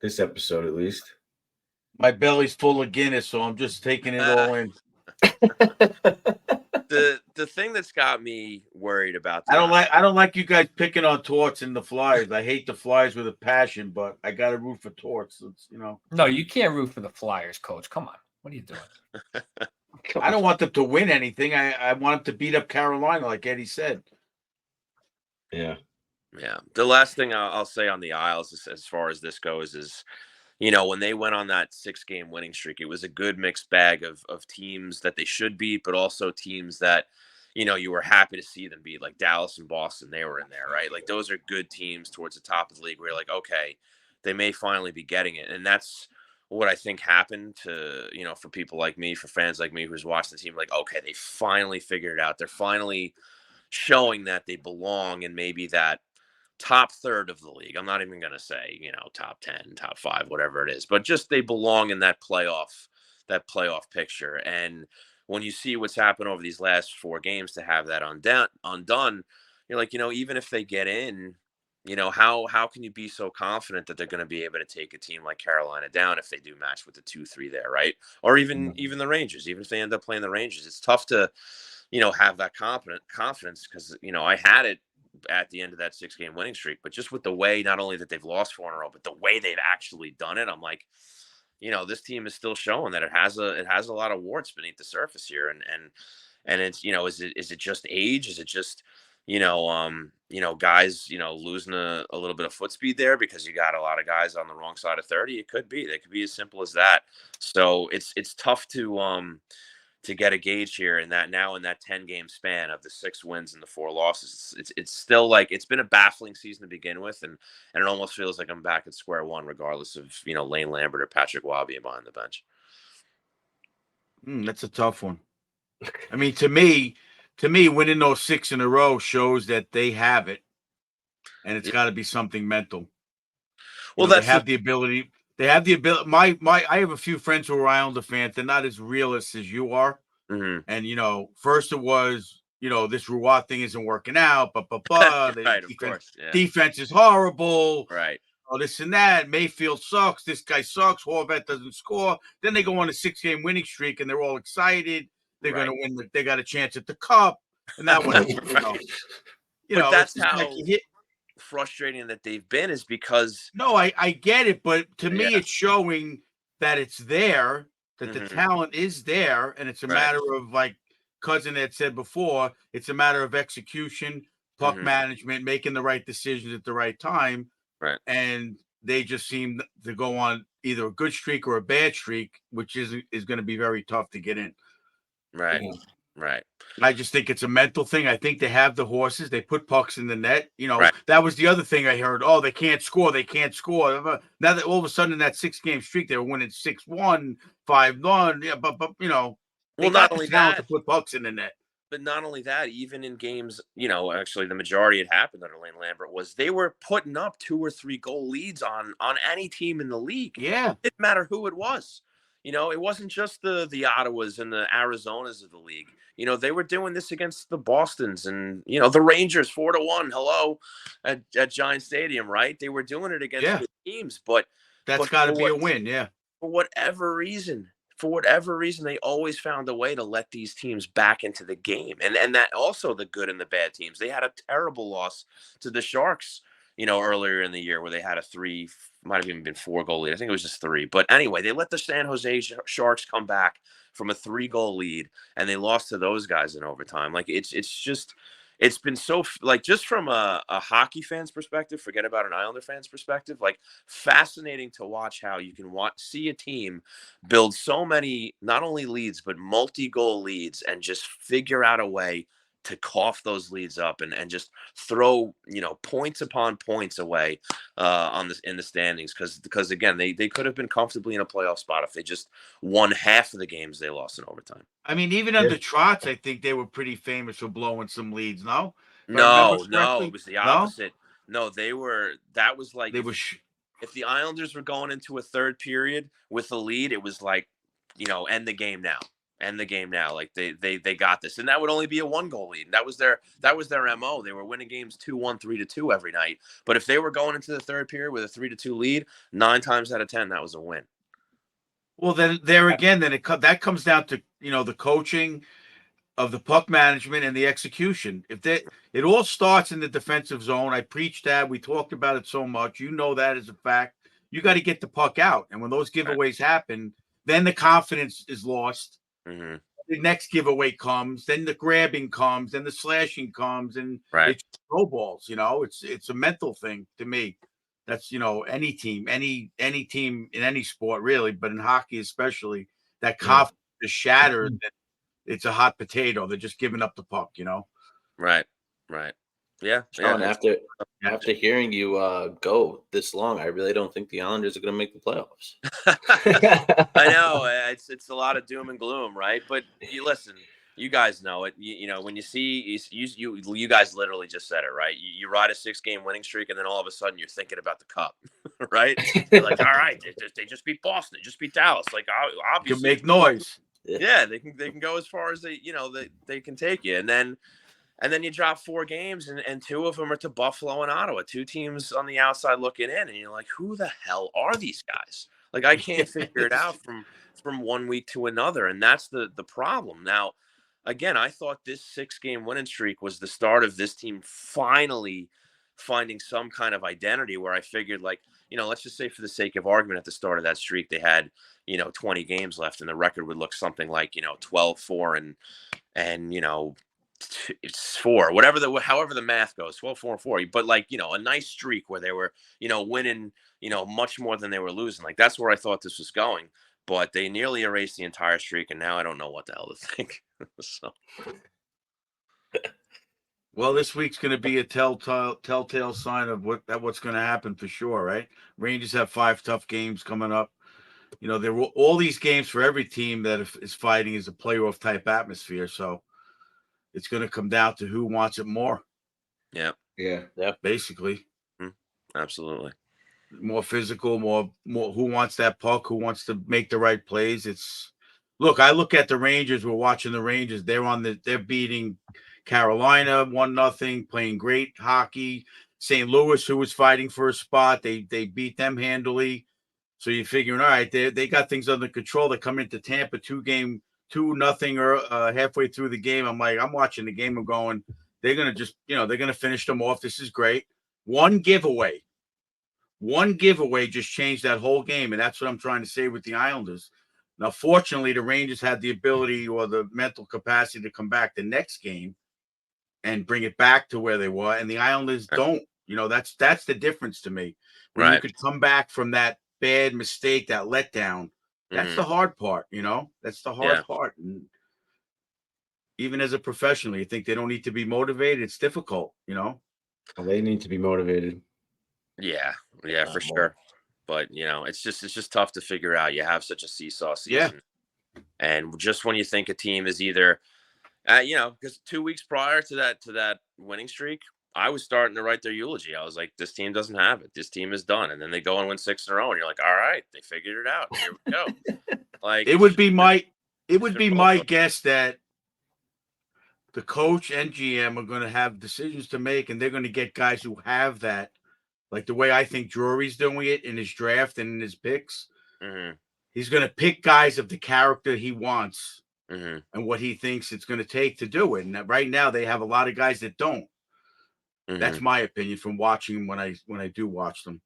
this episode at least. My belly's full of Guinness, so I'm just taking it all in. The thing that's got me worried about I don't like you guys picking on Torts and the Flyers. I hate the Flyers with a passion, but I got to root for Torts. No, you can't root for the Flyers, Coach. Come on, what are you doing? I don't want them to win anything. I want them to beat up Carolina, like Eddie said. Yeah. The last thing I'll say on the Isles, as far as this goes, is when they went on that 6-game winning streak, it was a good mixed bag of teams that they should beat, but also teams that, you were happy to see them beat, like Dallas and Boston. They were in there, right? Like those are good teams towards the top of the league where you're like, okay, they may finally be getting it. And that's what I think happened to, for people like me, for fans like me who's watched the team, like, okay, they finally figured it out. They're finally showing that they belong in maybe that top third of the league. I'm not even going to say, top 10, top 5, whatever it is, but just they belong in that playoff picture. And when you see what's happened over these last 4 games to have that undone, you're like, even if they get in, how can you be so confident that they're going to be able to take a team like Carolina down if they do match with the 2-3 there, right? Or even the Rangers, even if they end up playing the Rangers, it's tough to, have that confidence because, I had it at the end of that 6-game winning streak, but just with the way, not only that they've lost 4 in a row, but the way they've actually done it, I'm like, this team is still showing that it has a lot of warts beneath the surface here. And it's, is it just age? Is it just, guys, losing a little bit of foot speed there because you got a lot of guys on the wrong side of 30? It could be. They could be as simple as that. So it's tough to get a gauge here in that 10-game span of the 6 wins and the 4 losses. It's still like it's been a baffling season to begin with, and it almost feels like I'm back at square one, regardless of Lane Lambert or Patrick Waugh behind the bench. That's a tough one. I mean, to me, winning those 6 in a row shows that they have it, and it's got to be something mental. Well, they have the ability. They have the ability. I have a few friends who are Islander fans. They're not as realist as you are. Mm-hmm. And first it was, this Roy thing isn't working out. Right, of course. Yeah. Defense is horrible. Right. Oh, this and that. Mayfield sucks. This guy sucks. Horvat doesn't score. Then they go on a 6-game winning streak, and they're all excited. They're going to win. They got a chance at the cup, and that one. But that's how frustrating that they've been is because I get it, but to me it's showing that it's there, that the talent is there, and it's a matter of, like Cousin had said before, it's a matter of execution, puck management, making the right decisions at the right time. Right. And they just seem to go on either a good streak or a bad streak, which is going to be very tough to get in. Right. Yeah. Right. I just think it's a mental thing. I think they have the horses. They put pucks in the net. Right. That was the other thing I heard. Oh, they can't score. They can't score. Now that all of a sudden in that 6-game streak, they were winning 6-1, 5-1. Yeah, but they Well, got not the only talent that, to put pucks in the net. but not only that, even in games, actually the majority it happened under Lane Lambert was they were putting up 2 or 3 goal leads on any team in the league. Yeah. It didn't matter who it was. It wasn't just the Ottawas and the Arizonas of the league. They were doing this against the Bostons and, the Rangers 4-1. Hello at Giant Stadium, right? They were doing it against good teams, but That's got to be a win. Yeah. For whatever reason, they always found a way to let these teams back into the game. And that also the good and the bad teams. They had a terrible loss to the Sharks, earlier in the year where they had a 3, might have even been 4 goal lead. I think it was just 3. But anyway, they let the San Jose Sharks come back from a 3-goal lead and they lost to those guys in overtime. Like it's been so just from a hockey fan's perspective, forget about an Islander fan's perspective, like fascinating to watch how you can see a team build so many, not only leads, but multi-goal leads and just figure out a way to cough those leads up and just throw, points upon points away in the standings. Because again, they could have been comfortably in a playoff spot if they just won half of the games they lost in overtime. I mean, even under Trotz, I think they were pretty famous for blowing some leads. No, no, it was the opposite. No, that was like they were. If the Islanders were going into a third period with a lead, it was like, end the game now. End the game now. Like they got this. And that would only be a 1-goal lead. That was their MO. They were winning games 2-1, 3-2 every night. But if they were going into the third period with a 3-2 lead, 9 times out of 10, that was a win. Well, then there again, that comes down to, the coaching of the puck management and the execution. It all starts in the defensive zone. I preached that. We talked about it so much. That is a fact. You got to get the puck out. And when those giveaways happen, then the confidence is lost. Mm-hmm. The next giveaway comes, then the grabbing comes, then the slashing comes, and it snowballs. It's a mental thing to me. That's any team in any sport really, but in hockey especially, that confidence is shattered. Mm-hmm. It's a hot potato. They're just giving up the puck. Right. Yeah. Sean, after hearing you go this long, I really don't think the Islanders are going to make the playoffs. I know it's a lot of doom and gloom, right? But you listen, you guys know it. When you see you guys literally just said it, right? You ride a 6-game winning streak, and then all of a sudden you're thinking about the cup, right? You're like, all right, they just beat Boston, they just beat Dallas. Like obviously, you can make noise. Yeah, they can go as far as they can take you, and then you drop 4 games, and 2 of them are to Buffalo and Ottawa, 2 teams on the outside looking in, and you're like, who the hell are these guys? Like, I can't figure it out from one week to another, and that's the problem. Now, again, I thought this 6-game winning streak was the start of this team finally finding some kind of identity where I figured, like, let's just say for the sake of argument, at the start of that streak, they had, 20 games left, and the record would look something like, 12-4 and it's 4, however the math goes, 12-4-4, but like, a nice streak where they were, winning, much more than they were losing. Like, that's where I thought this was going, but they nearly erased the entire streak. And now I don't know what the hell to think. So. Well, this week's going to be a telltale sign of what's going to happen for sure. Right. Rangers have 5 tough games coming up. There were all these games for every team that is fighting is a playoff type atmosphere. So it's going to come down to who wants it more. Yeah. Basically. Absolutely. More physical, more who wants that puck, who wants to make the right plays. I look at the Rangers. We're watching the Rangers. They're beating Carolina 1-0, playing great hockey. St. Louis, who was fighting for a spot, they beat them handily. So you're figuring, all right, they got things under control. They come into Tampa 2-0 or halfway through the game. I'm watching the game. I'm going, they're going to just, they're going to finish them off. This is great. One giveaway just changed that whole game. And that's what I'm trying to say with the Islanders. Now, fortunately, the Rangers had the ability or the mental capacity to come back the next game and bring it back to where they were, and the Islanders don't. That's the difference to me. When you could come back from that bad mistake, that letdown, that's the hard part. That's the hard part. And even as a professional, you think they don't need to be motivated. It's difficult. Well, they need to be motivated. Yeah, for sure. But it's just tough to figure out. You have such a seesaw season, and just when you think a team is either, because 2 weeks prior to that winning streak, I was starting to write their eulogy. I was like, this team doesn't have it. This team is done. And then they go and win 6 in a row, and you're like, all right, they figured it out. Here we go. Like, it would be my guess that the coach and GM are going to have decisions to make, and they're going to get guys who have that. Like the way I think Drury's doing it in his draft and in his picks, he's going to pick guys of the character he wants and what he thinks it's going to take to do it. And right now they have a lot of guys that don't. That's my opinion from watching when I do watch them.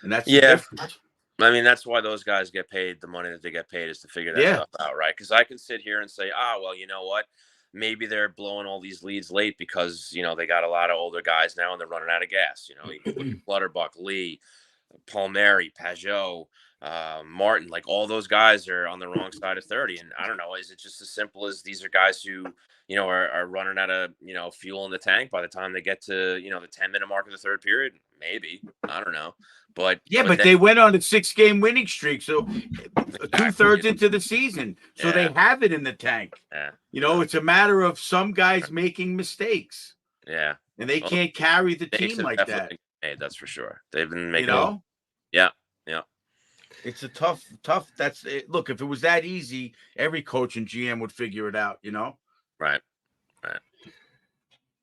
And that's the difference. I mean, that's why those guys get paid the money that they get paid, is to figure that stuff out, right? Because I can sit here and say, well, you know what? Maybe they're blowing all these leads late because, they got a lot of older guys now and they're running out of gas. You can look at Clutterbuck, Lee, Palmieri, Pajot, Martin, like all those guys are on the wrong side of 30. And I don't know, is it just as simple as these are guys who, are running out of, fuel in the tank by the time they get to, the 10-minute mark of the third period? Maybe. I don't know. But they went on a 6-game winning streak. So 2/3 into the season. So they have it in the tank. Yeah. It's a matter of some guys making mistakes. Yeah. And they can't carry the team like that. That's for sure. They've been making Yeah. It's a tough. That's it. Look, if it was that easy, every coach and GM would figure it out, Right.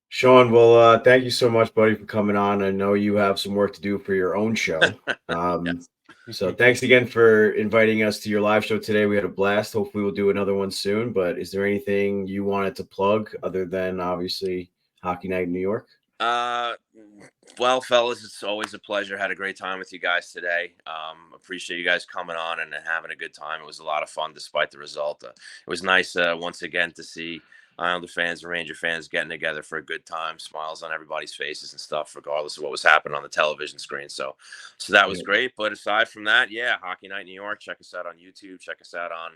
Sean, well, thank you so much, buddy, for coming on. I know you have some work to do for your own show. So thanks again for inviting us to your live show today. We had a blast. Hopefully we'll do another one soon. But is there anything you wanted to plug other than obviously Hockey Night in New York? Well, fellas, it's always a pleasure. Had a great time with you guys today. Appreciate you guys coming on and having a good time. It was a lot of fun despite the result. It was nice once again to see Islander fans and Ranger fans getting together for a good time, smiles on everybody's faces and stuff, regardless of what was happening on the television screen. So that was great. But aside from that, Hockey Night New York. Check us out on YouTube. Check us out on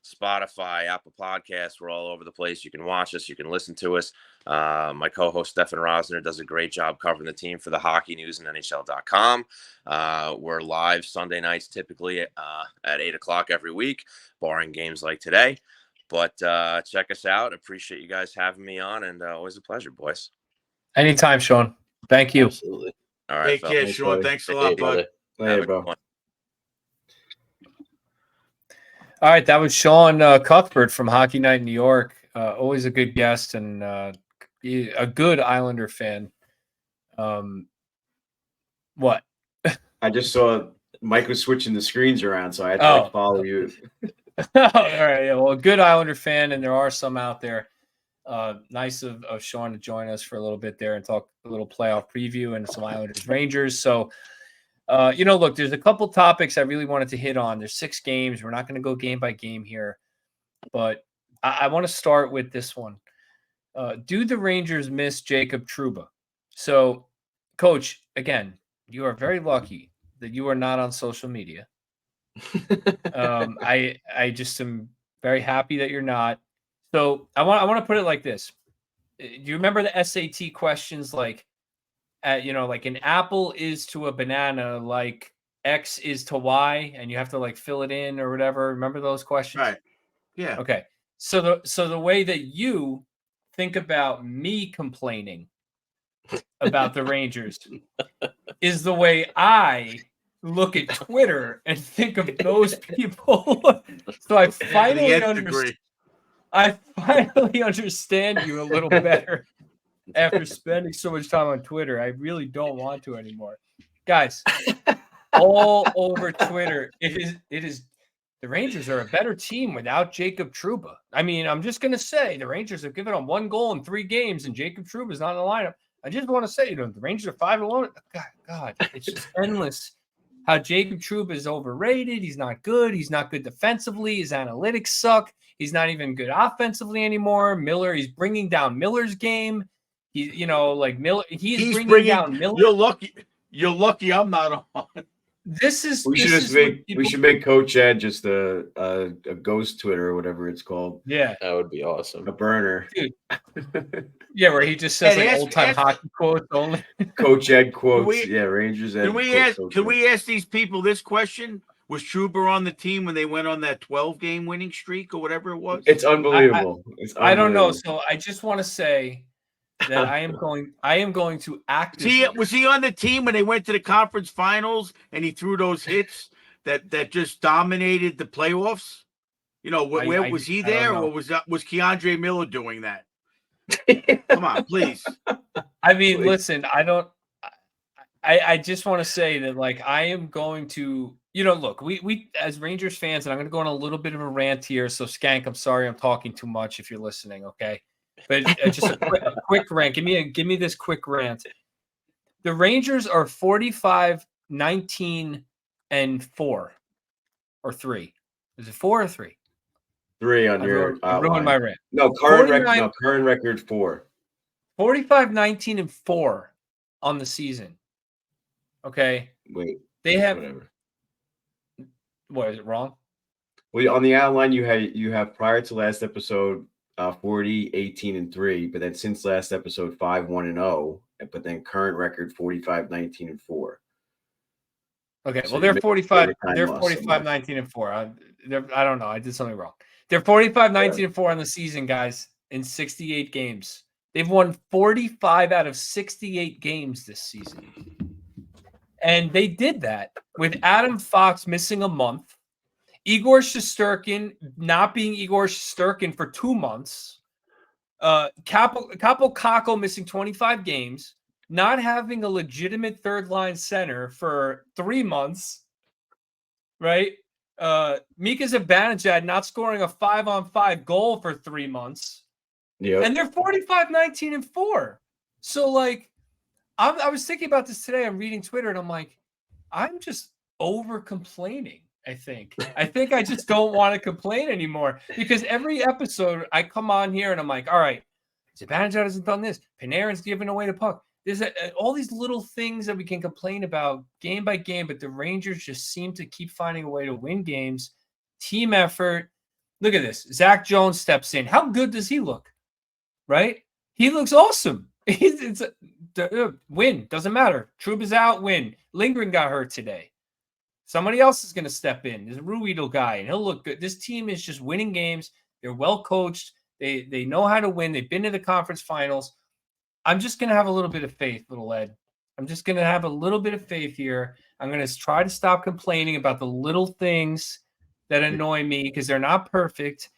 Spotify, Apple Podcasts. We're all over the place. You can watch us. You can listen to us. My co-host Stefan Rosner does a great job covering the team for the Hockey News and NHL.com. We're live Sunday nights, typically at 8 o'clock every week, barring games like today. But check us out. Appreciate you guys having me on, and always a pleasure, boys. Anytime, Sean. Thank you. Absolutely. All right. Take care, Sean. Thanks a lot, bud. Later, bro. All right, that was Sean Cuthbert from Hockey Night in New York. Always a good guest and a good Islander fan. What? I just saw Mike was switching the screens around, so I had to follow you. All right. Yeah, well, a good Islander fan, and there are some out there. Nice of Sean to join us for a little bit there and talk a little playoff preview and some Islanders Rangers. So, look, there's a couple topics I really wanted to hit on. There's 6 games. We're not going to go game by game here, but I want to start with this one. Do the Rangers miss Jacob Trouba? So, Coach, again, you are very lucky that you are not on social media. I just am very happy that you're not. So I want to put it like this. Do you remember the SAT questions like an apple is to a banana like X is to Y, and you have to like fill it in or whatever. Remember those questions? Right. Yeah. Okay. So the way that you think about me complaining about the Rangers is the way I look at Twitter and think of those people. So I finally understand you a little better after spending so much time on Twitter. I really don't want to anymore. Guys, all over Twitter, it is the Rangers are a better team without Jacob Trouba. I mean, I'm just going to say the Rangers have given them 1 goal in 3 games and Jacob Trouba is not in the lineup. I just want to say, the Rangers are 5-1. God, it's just endless. How Jacob Trouba is overrated. He's not good. He's not good defensively. His analytics suck. He's not even good offensively anymore. He's bringing down Miller's game. He, like Miller. He's bringing bringing down Miller. You're lucky I'm not on. We should make Coach Ed just a ghost Twitter or whatever it's called. Yeah, That would be awesome. A burner. dude. Yeah, where he just says like old time hockey quotes only. Coach Ed quotes. Rangers Ed. Can we ask these people this question? Was Trouba on the team when they went on that 12-game winning streak or whatever it was? It's unbelievable. I don't know. So I just want to say that I am going to actively. Was he on the team when they went to the conference finals and he threw those hits that just dominated the playoffs? Where was he there, or was Keandre Miller doing that? Come on, please. I mean, listen, I just want to say that, like, I am going to, look, we as Rangers fans, and I'm going to go on a little bit of a rant here. So Skank, I'm sorry, I'm talking too much if you're listening. Okay. But just a quick rant. Give me this quick rant. The Rangers are 45, 19, and 4 or 3. Is it 4 or 3? 3 on your ruined my rant. No, current record 4. 45, 19, and 4 on the season. Okay. Wait. They have whatever. What, is it wrong? Well, on the outline you have prior to last episode 40, 18, and 3, but then since last episode 5, 1, and 0, but then current record 45, 19, and 4. Okay, So well they're 45. They're 45, 19, and 4. I don't know. I did something wrong. They're 45, 19, and 4 on the season, guys, in 68 games. They've won 45 out of 68 games this season. And they did that with Adam Fox missing a month, Igor Shesterkin not being Igor Shesterkin for 2 months, Capo Caco missing 25 games, not having a legitimate third-line center for 3 months, right? Mika Zibanejad not scoring a 5-on-5 goal for 3 months. Yeah. And they're 45, 19, and 4. So, like, I was thinking about this today. I'm reading Twitter, and I'm like, I'm just over-complaining, I think. I just don't want to complain anymore, because every episode I come on here, and I'm like, all right, Zibanejad hasn't done this. Panarin's giving away the puck. There's all these little things that we can complain about game by game, but the Rangers just seem to keep finding a way to win games. Team effort. Look at this. Zach Jones steps in. How good does he look? Right? He looks awesome. It's a win. Doesn't matter. Trouba's out, win. Lindgren got hurt today. Somebody else is going to step in. There's a Ruedel guy, and he'll look good. This team is just winning games. They're well coached. They know how to win. They've been to the conference finals. I'm just going to have a little bit of faith, little Ed. I'm just going to have a little bit of faith here. I'm going to try to stop complaining about the little things that annoy me, because they're not perfect.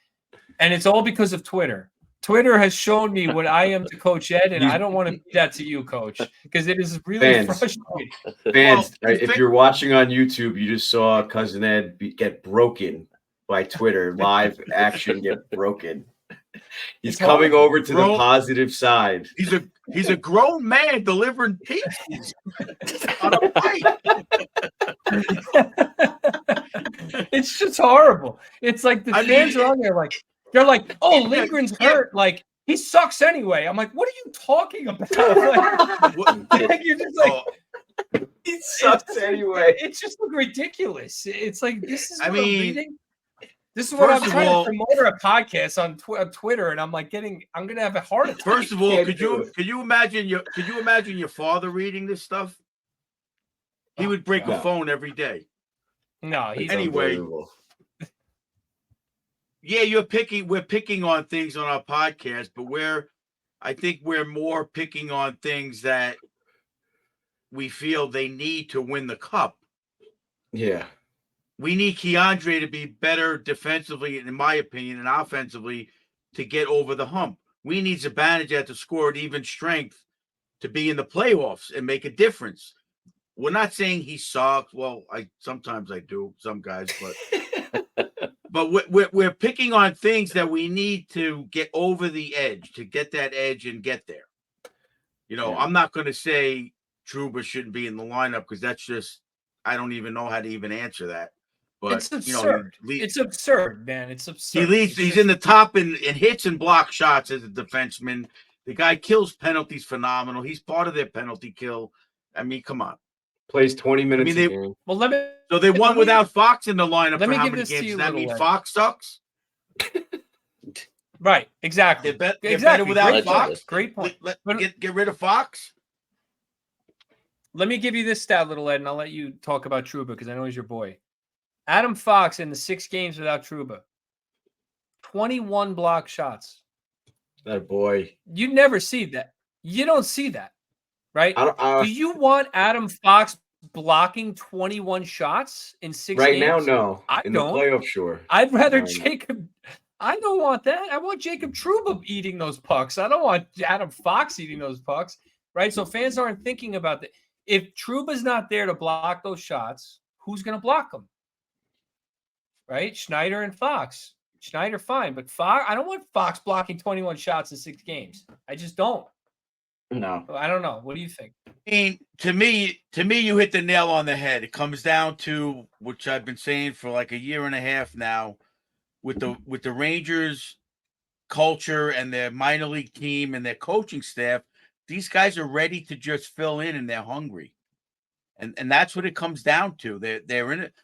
And it's all because of Twitter. Twitter has shown me what I am to Coach Ed, and I don't want to be that to you, Coach, because it is really frustrating. Fans, if you're watching on YouTube, you just saw Cousin Ed get broken by Twitter. Live action get broken. He's coming over to the positive side. He's a grown man delivering pizzas on a bike. It's just horrible. It's like the fans are on there like, they're like, oh, Lindgren's hurt. Like, he sucks anyway. I'm like, what are you talking about? Like, you're just like, he sucks anyway. It's just ridiculous. It's like, this is what I'm reading. This is what I'm trying to promote a podcast on Twitter, and I'm like I'm gonna have a heart attack. First of all, could you imagine your father reading this stuff? He would break a phone every day. No, he's anyway. Yeah, we're picking on things on our podcast, but I think we're more picking on things that we feel they need to win the cup. Yeah. We need Keandre to be better defensively, in my opinion, and offensively to get over the hump. We need Zibanejad to score at even strength to be in the playoffs and make a difference. We're not saying he sucks. Well, sometimes I do, some guys, but we're picking on things that we need to get over the edge, to get that edge and get there. I'm not going to say Trouba shouldn't be in the lineup, because that's just, I don't even know how to even answer that. But, it's absurd. It's absurd, man. It's absurd. He's in the top in hits and block shots as a defenseman. The guy kills penalties phenomenal. He's part of their penalty kill. I mean, come on. Plays 20 minutes they- a game. Well, let me. So they won let me- without Fox in the lineup let for me how give many this to games? you, Does that mean Little Ed. Fox sucks? Right. Exactly. They're better Exactly. without Great Fox. point. Great point. Get rid of Fox. Let me give you this stat, Little Ed, and I'll let you talk about Trouba because I know he's your boy. Adam Fox in the 6 games without Trouba, 21 block shots. That boy. You never see that. You don't see that, right? Do you want Adam Fox blocking 21 shots in 6 right games? now, no. I In don't. the playoffs, sure. I'd rather No. Jacob. I don't want that. I want Jacob Trouba eating those pucks. I don't want Adam Fox eating those pucks, right? So fans aren't thinking about that. If Trouba's not there to block those shots, who's going to block them? Right? Schneider and Fox. Schneider, fine. But Fox, I don't want Fox blocking 21 shots in 6 games. I just don't. No. I don't know. What do you think? I mean, to me, you hit the nail on the head. It comes down to, which I've been saying for like a year and a half now, with the Rangers culture and their minor league team and their coaching staff. These guys are ready to just fill in and they're hungry. And that's what it comes down to. They're in it.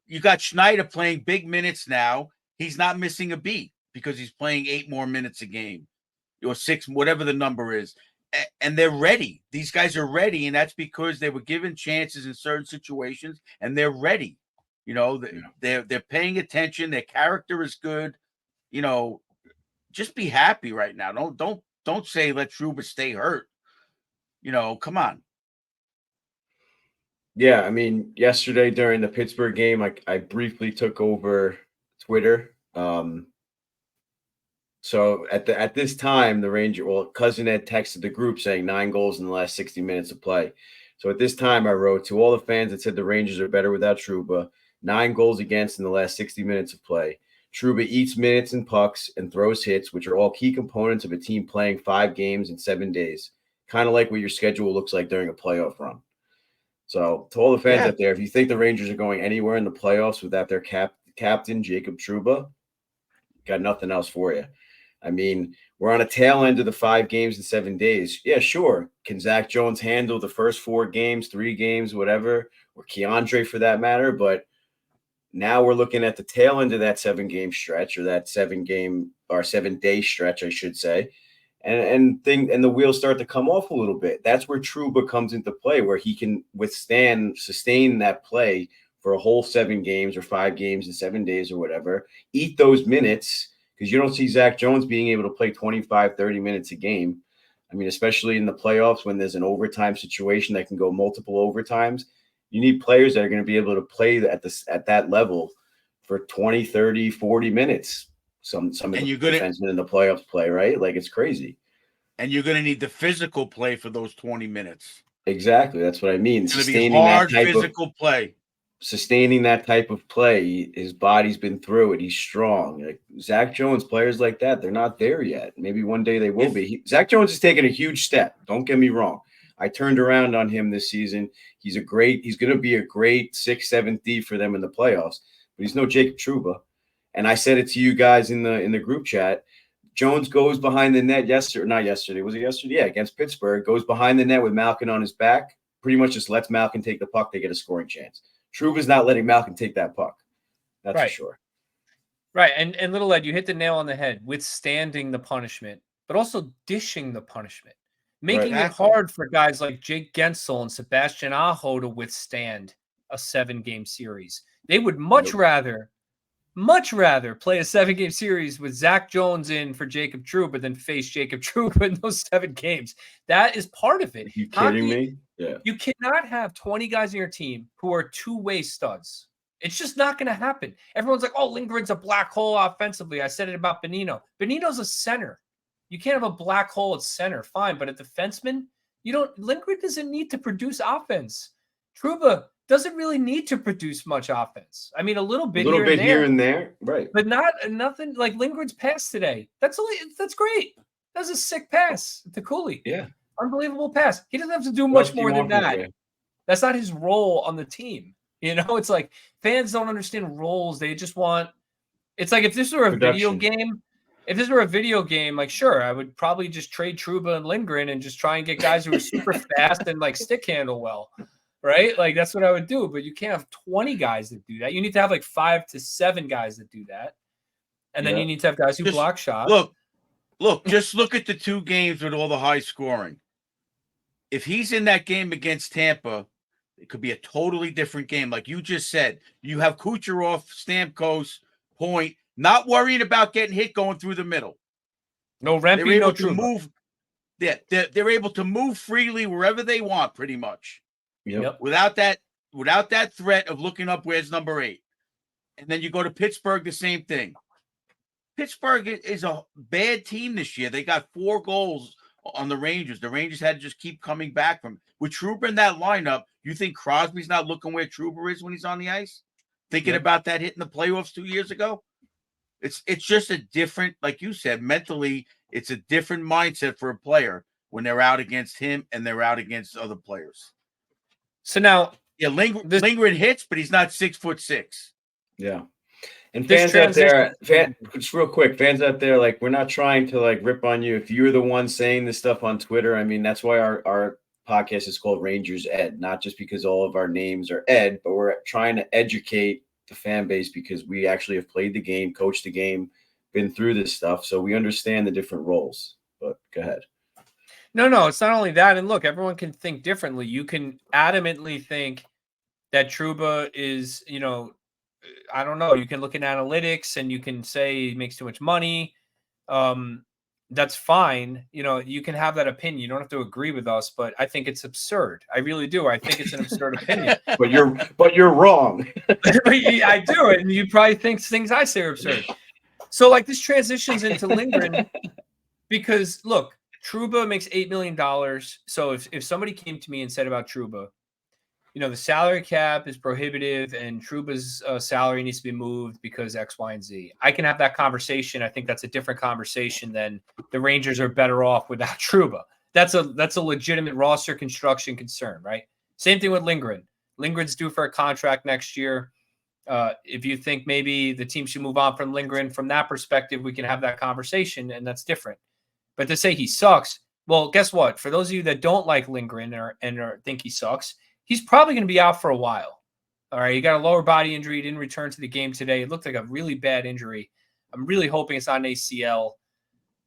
You got Schneider playing big minutes now. He's not missing a beat because he's playing 8 more minutes a game or 6, whatever the number is. And they're ready. These guys are ready. And that's because they were given chances in certain situations and they're ready. You know, they're paying attention. Their character is good. You know, just be happy right now. Don't say let Trouba stay hurt. You know, come on. Yeah, I mean, yesterday during the Pittsburgh game, I briefly took over Twitter. So at this time, the Ranger, Cousin Ed texted the group saying 9 goals in the last 60 minutes of play. So at this time, I wrote to all the fans that said the Rangers are better without Trouba, 9 goals against in the last 60 minutes of play. Trouba eats minutes and pucks and throws hits, which are all key components of a team playing 5 games in 7 days, kind of like what your schedule looks like during a playoff run. So to all the fans out there, if you think the Rangers are going anywhere in the playoffs without their captain, Jacob Trouba, got nothing else for you. I mean, we're on a tail end of the 5 games in 7 days. Yeah, sure. Can Zach Jones handle the first 4 games, 3 games, whatever, or Keandre for that matter? But now we're looking at the tail end of that 7-game stretch, or that 7-day stretch, I should say. And the wheels start to come off a little bit. That's where Trouba comes into play, where he can sustain that play for a whole 7 games or 5 games in 7 days or whatever, eat those minutes, because you don't see Zach Jones being able to play 25, 30 minutes a game. I mean, especially in the playoffs when there's an overtime situation that can go multiple overtimes, you need players that are going to be able to play at that level for 20, 30, 40 minutes. Some of the defensemen in the playoffs play, right? Like, it's crazy. And you're going to need the physical play for those 20 minutes. Exactly. That's what I mean. It's going to be hard physical play. Sustaining that type of play, his body's been through it. He's strong. Like Zach Jones, players like that, they're not there yet. Maybe one day they will be. Zach Jones has taken a huge step. Don't get me wrong. I turned around on him this season. He's going to be a great 6th, 7th D for them in the playoffs, but he's no Jacob Trouba. And I said it to you guys in the group chat. Jones goes behind the net not yesterday. Was it yesterday? Yeah, against Pittsburgh. Goes behind the net with Malkin on his back. Pretty much just lets Malkin take the puck. They get a scoring chance. Trouba's not letting Malkin take that puck. That's for sure. Right. And Little Ed, you hit the nail on the head. Withstanding the punishment, but also dishing the punishment. Making it hard for guys like Jake Gensel and Sebastian Aho to withstand a 7-game series. They would much rather play a 7-game series with Zach Jones in for Jacob Trouba than face Jacob Trouba in those 7 games. That is part of it. Are you kidding me? Yeah. You cannot have 20 guys in your team who are two-way studs. It's just not going to happen. Everyone's like, oh, Lindgren's a black hole offensively. I said it about Bonino. Bonino's a center. You can't have a black hole at center. Fine. But at defenseman, Lindgren doesn't need to produce offense. Trouba doesn't really need to produce much offense. I mean, a little bit here and there. Right. But nothing like Lindgren's pass today. That's great. That's a sick pass to Cooley. Yeah. Unbelievable pass. He doesn't have to do much more than that. That's not his role on the team. You know, it's like fans don't understand roles. They just want – it's like if this were a video game, If this were a video game, like, sure, I would probably just trade Trouba and Lindgren and just try and get guys who are super fast and like stick handle well, right? Like that's what I would do. But you can't have 20 guys that do that. You need to have like 5 to 7 guys that do that, and then you need to have guys who Just block shots. Just look at the 2 games with all the high scoring. If he's in that game against Tampa, it could be a totally different game. Like you just said, you have Kucherov, Stamkos, Point, not worrying about getting hit going through the middle. No Rempe, no Trouba. Move. They're able to move freely wherever they want, pretty much. Yep. Without that threat of looking up where's number 8. And then you go to Pittsburgh, the same thing. Pittsburgh is a bad team this year. They got 4 goals on the Rangers. The Rangers had to just keep coming back from it. With Trouba in that lineup, you think Crosby's not looking where Trouba is when he's on the ice? Thinking about that hit in the playoffs 2 years ago? It's just a different, like you said, mentally, it's a different mindset for a player when they're out against him and they're out against other players. So now, Lindgren hits, but he's not 6'6". Yeah. And fans out there, just real quick, fans out there, like, we're not trying to like rip on you. If you're the one saying this stuff on Twitter, I mean, that's why our podcast is called Rangers Ed, not just because all of our names are Ed, but we're trying to educate the fan base because we actually have played the game, coached the game, been through this stuff. So we understand the different roles, but go ahead. No, it's not only that. And look, everyone can think differently. You can adamantly think that Trouba is, I don't know. You can look at analytics and you can say he makes too much money. That's fine. You can have that opinion. You don't have to agree with us, but I think it's absurd. I really do. I think it's an absurd opinion. But you're wrong. I do. And you probably think things I say are absurd. So like this transitions into Lindgren because look, Trouba makes $8 million. So if somebody came to me and said about Trouba, the salary cap is prohibitive and Trouba's salary needs to be moved because X, Y, and Z. I can have that conversation. I think that's a different conversation than the Rangers are better off without Trouba. That's a legitimate roster construction concern, right? Same thing with Lindgren. Lindgren's due for a contract next year. If you think maybe the team should move on from Lindgren from that perspective, we can have that conversation, and that's different. But to say he sucks, well, guess what? For those of you that don't like Lindgren or think he sucks, he's probably going to be out for a while. All right. He got a lower body injury. He didn't return to the game today. It looked like a really bad injury. I'm really hoping it's not an ACL.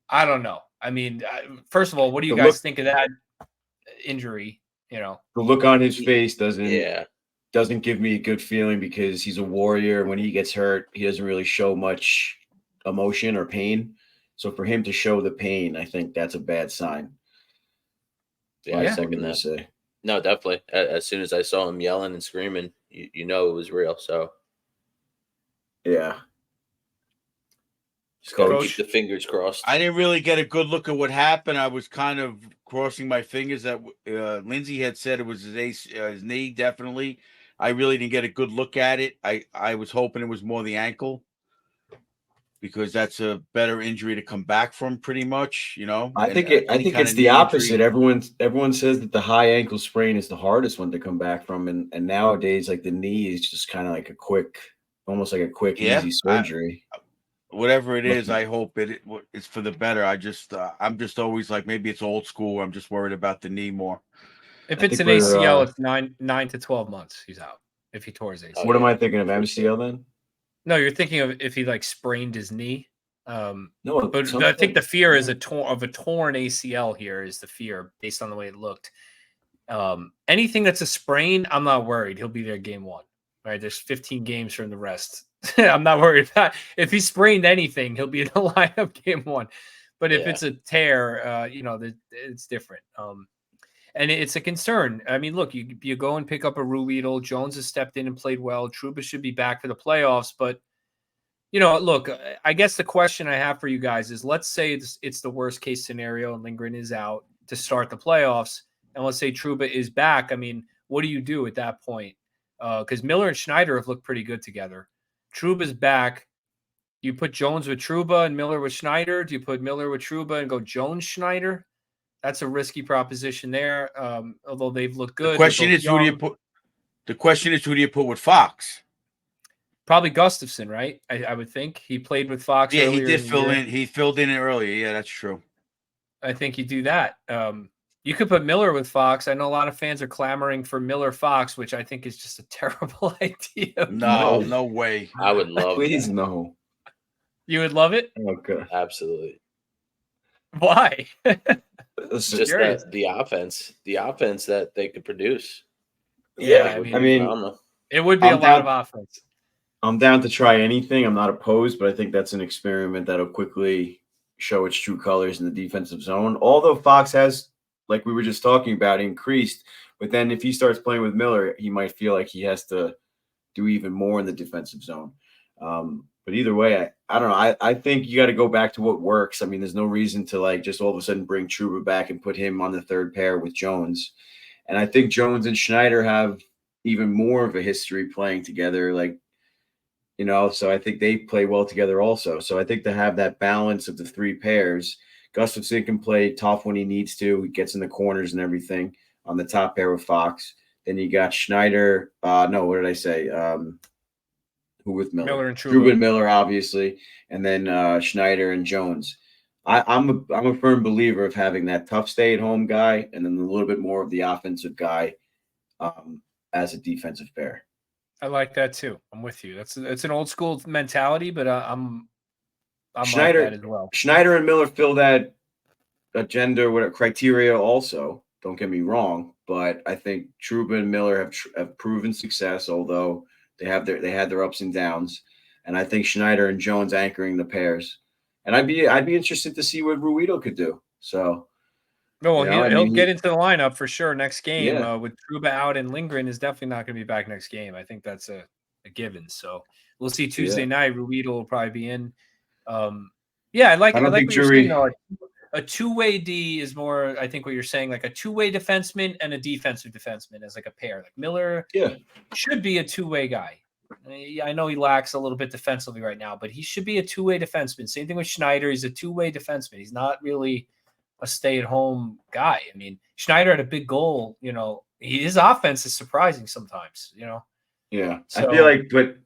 I don't know. I mean, first of all, what do you guys think of that injury? The look on his face doesn't give me a good feeling because he's a warrior. When he gets hurt, he doesn't really show much emotion or pain. So for him to show the pain, I think that's a bad sign. Yeah, I second that. Say. No, definitely. As soon as I saw him yelling and screaming, it was real. So, yeah. Just got to keep the fingers crossed. I didn't really get a good look at what happened. I was kind of crossing my fingers that Lindsay had said it was his knee, definitely. I really didn't get a good look at it. I was hoping it was more the ankle because that's a better injury to come back from pretty much, I think it's the opposite. Everyone says that the high ankle sprain is the hardest one to come back from. And nowadays, like the knee is just kind of like almost like a quick, easy surgery. Whatever it is, I hope it's for the better. I'm just always like, maybe it's old school. I'm just worried about the knee more. If it's an ACL, it's 9 to 12 months. He's out if he tore his ACL. What am I thinking of? MCL then? No, you're thinking of if he like sprained his knee. No, but I think the fear is a torn ACL here is the fear based on the way it looked. Anything that's a sprain, I'm not worried. He'll be there game 1. Right? There's 15 games from the rest. I'm not worried about if he sprained anything, he'll be in the lineup game 1. But if it's a tear, it's different. And it's a concern. I mean, look, you go and pick up a Ruedel. Jones has stepped in and played well. Trouba should be back for the playoffs. But, look, I guess the question I have for you guys is let's say it's the worst case scenario and Lindgren is out to start the playoffs. And let's say Trouba is back. I mean, what do you do at that point? Because Miller and Schneider have looked pretty good together. Trouba's back. Do you put Jones with Trouba and Miller with Schneider? Do you put Miller with Trouba and go Jones-Schneider? That's a risky proposition there. Although they've looked good. The question is who do you put with Fox? Probably Gustafson, right? I would think he played with Fox. Yeah, he earlier did the fill year. in. He filled in earlier. Yeah, that's true. I think you do that. You could put Miller with Fox. I know a lot of fans are clamoring for Miller Fox, which I think is just a terrible idea. No way. I would love Please that. no. You would love it? Okay. Absolutely. Why? Just curious. that the offense that they could produce. Yeah, would I be mean, phenomenal. it would be a lot of offense. I'm down to try anything. I'm not opposed, but I think that's an experiment that'll quickly show its true colors in the defensive zone. Although Fox has, like we were just talking about, increased, but then if he starts playing with Miller, he might feel like he has to do even more in the defensive zone. But either way, I don't know. I think you got to go back to what works. I mean, there's no reason to like just all of a sudden bring Trouba back and put him on the third pair with Jones. And I think Jones and Schneider have even more of a history playing together. Like, you know, so I think they play well together also. So I think to have that balance of the three pairs, Gustafson can play tough when he needs to. He gets in the corners and everything on the top pair with Fox. Then you got Schneider. No, what did I say? Who with Miller? Miller and Trouba. Trouba and Miller, obviously, and then Schneider and Jones. I'm a firm believer of having that tough stay-at-home guy and then a little bit more of the offensive guy as a defensive pair. I like that too. I'm with you. It's an old school mentality, but I'm Schneider, like that as well. Schneider and Miller fill that agenda, whatever criteria also. Don't get me wrong, but I think Trouba and Miller have proven success, although they had their ups and downs. And I think Schneider and Jones anchoring the pairs. And I'd be interested to see what Ruido could do. So No, well, you know, he'll get into the lineup for sure next game. Yeah. With Trouba out and Lindgren is definitely not going to be back next game. I think that's a given. So we'll see Tuesday night. Ruido will probably be in. Yeah, I like what you're saying, though. A two-way D is more, I think, what you're saying, like a two-way defenseman and a defensive defenseman as like a pair. Like Miller should be a two-way guy. I know he lacks a little bit defensively right now, but he should be a two-way defenseman. Same thing with Schneider. He's a two-way defenseman. He's not really a stay-at-home guy. I mean, Schneider had a big goal. You know, his offense is surprising sometimes. You know. Yeah, So,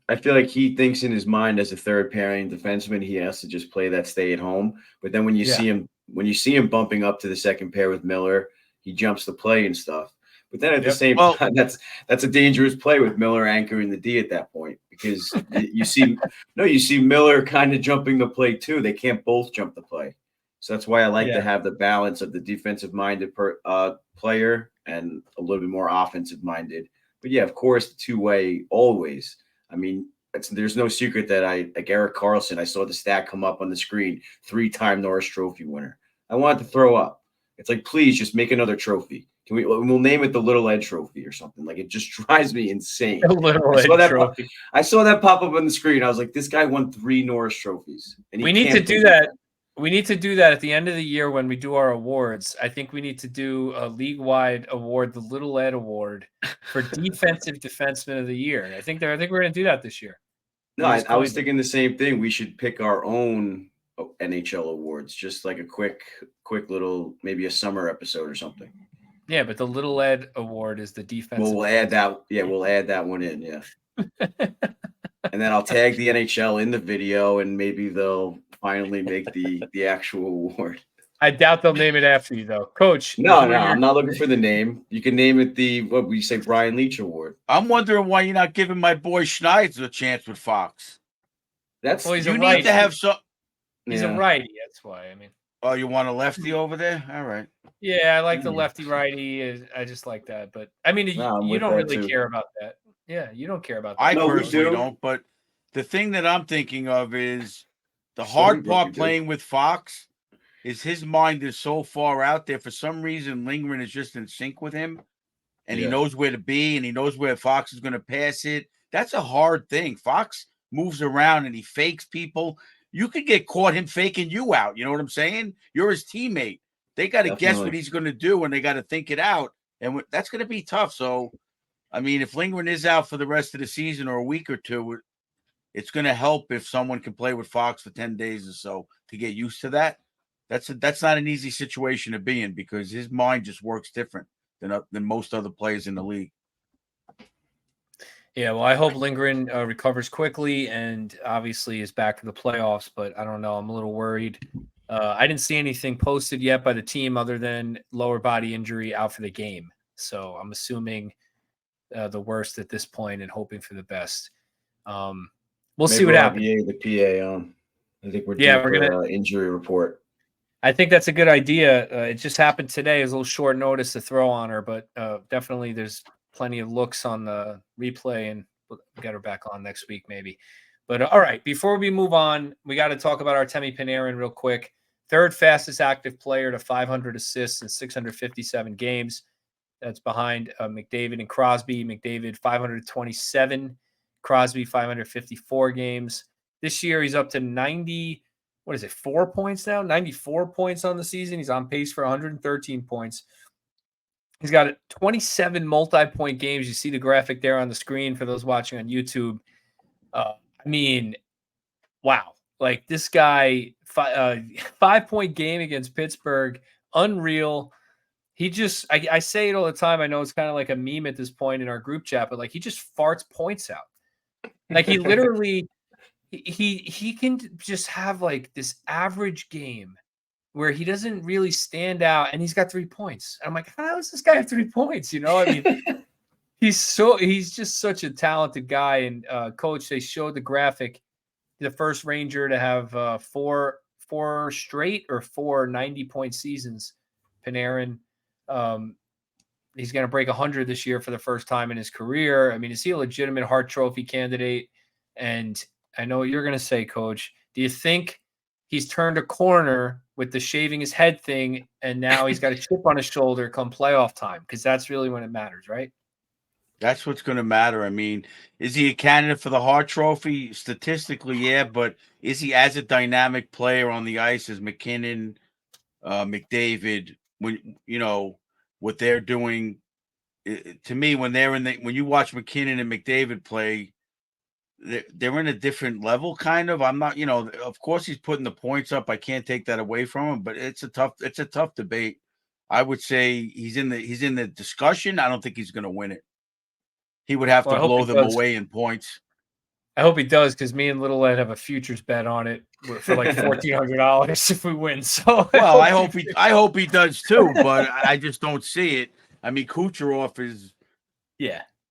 I feel like he thinks in his mind as a third pairing defenseman, he has to just play that stay at home. But then when you see him bumping up to the second pair with Miller, he jumps the play and stuff. But then at the same time, that's a dangerous play with Miller anchoring the D at that point because you see Miller kind of jumping the play too. They can't both jump the play, so that's why I like to have the balance of the defensive minded player and a little bit more offensive minded. But yeah, of course, the two-way always. I mean, there's no secret that like Erik Karlsson, I saw the stat come up on the screen, 3-time Norris Trophy winner. I wanted to throw up. It's like, please just make another trophy. We'll name it the Little Ed Trophy or something. Like, it just drives me insane. Trophy. I saw that pop up on the screen. I was like, this guy won 3 Norris trophies. And we need to do that. We need to do that at the end of the year when we do our awards. I think we need to do a league-wide award, the Little Ed Award, for Defensive Defenseman of the Year. I think we're going to do that this year. No, I was thinking the same thing. We should pick our own NHL awards, just like a quick little, maybe a summer episode or something. Yeah, but the Little Ed Award is the defensive. We'll add that. Yeah, we'll add that one in. Yeah. And then I'll tag the NHL in the video, and maybe they'll finally make the actual award. I doubt they'll name it after you, though, Coach. No, I'm not looking for the name. You can name it the Brian Leach Award. I'm wondering why you're not giving my boy Schneider a chance with Fox. He's you need to have some. He's a righty. That's why. I mean. Oh, you want a lefty over there? All right. Yeah, I like the lefty righty. I just like that, but I mean, you don't really care about that. Yeah, you don't care about that. I personally don't. But the thing that I'm thinking of is the hard part playing with Fox is his mind is so far out there. For some reason, Lindgren is just in sync with him, and he knows where to be, and he knows where Fox is going to pass it. That's a hard thing. Fox moves around and he fakes people. You could get caught him faking you out. You know what I'm saying? You're his teammate. They got to guess what he's going to do, and they got to think it out. And that's going to be tough. So, I mean, if Lindgren is out for the rest of the season or a week or two, it's going to help if someone can play with Fox for 10 days or so to get used to that. That's not an easy situation to be in because his mind just works different than most other players in the league. Yeah, well, I hope Lindgren recovers quickly and obviously is back to the playoffs, but I don't know. I'm a little worried. I didn't see anything posted yet by the team other than lower body injury out for the game. So I'm assuming the worst at this point and hoping for the best. We'll see what happens. Maybe the PA on. I think we're due Yeah, for an injury report. I think that's a good idea. It just happened today. It's a little short notice to throw on her, but definitely there's plenty of looks on the replay, and we'll get her back on next week maybe. But all right, before we move on, we got to talk about Artemi Panarin real quick. Third fastest active player to 500 assists in 657 games. That's behind McDavid and Crosby. McDavid 527, Crosby 554 games. This year he's up to 90. What is it? 4 points now? 94 points on the season. He's on pace for 113 points. He's got 27 multi-point games. You see the graphic there on the screen for those watching on YouTube. I mean, wow. Like this guy, 5-point game against Pittsburgh, unreal. He just, I say it all the time. I know it's kind of like a meme at this point in our group chat, but like he just farts points out. Like he literally, he can just have like this average game where he doesn't really stand out, and he's got 3 points. I'm like, how does this guy have 3 points? You know, I mean, he's just such a talented guy. And coach, they showed the graphic, the first Ranger to have four straight or 4 90-point seasons. Panarin. He's going to break 100 this year for the first time in his career. I mean, is he a legitimate Hart Trophy candidate? And I know what you're going to say, Coach. Do you think he's turned a corner with the shaving his head thing, and now he's got a chip on his shoulder come playoff time? Because that's really when it matters, right? That's what's going to matter. I mean, is he a candidate for the Hart Trophy? Statistically, yeah, but is he as a dynamic player on the ice as McKinnon, McDavid? When you know what they're doing, to me, when you watch McKinnon and McDavid play, they're in a different level, kind of. I'm not, of course he's putting the points up. I can't take that away from him, but it's a tough debate. I would say he's in the discussion. I don't think he's going to win it. He would have to blow them away in points. I hope he does, because me and Little Ed have a futures bet on it for like $1,400 if we win. So well, I hope he does too, but I just don't see it. I mean, Kucherov is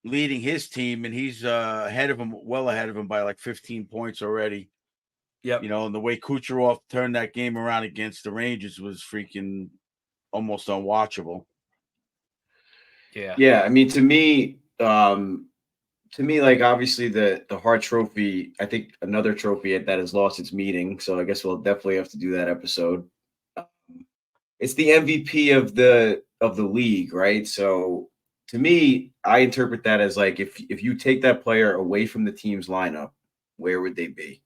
leading his team, and he's well ahead of him by like 15 points already. Yep. And the way Kucherov turned that game around against the Rangers was freaking almost unwatchable. Yeah. Yeah. I mean, to me, like obviously the Hart Trophy, I think another trophy that has lost its meaning. So I guess we'll definitely have to do that episode. It's the MVP of the league, right? So to me, I interpret that as like if you take that player away from the team's lineup, where would they be?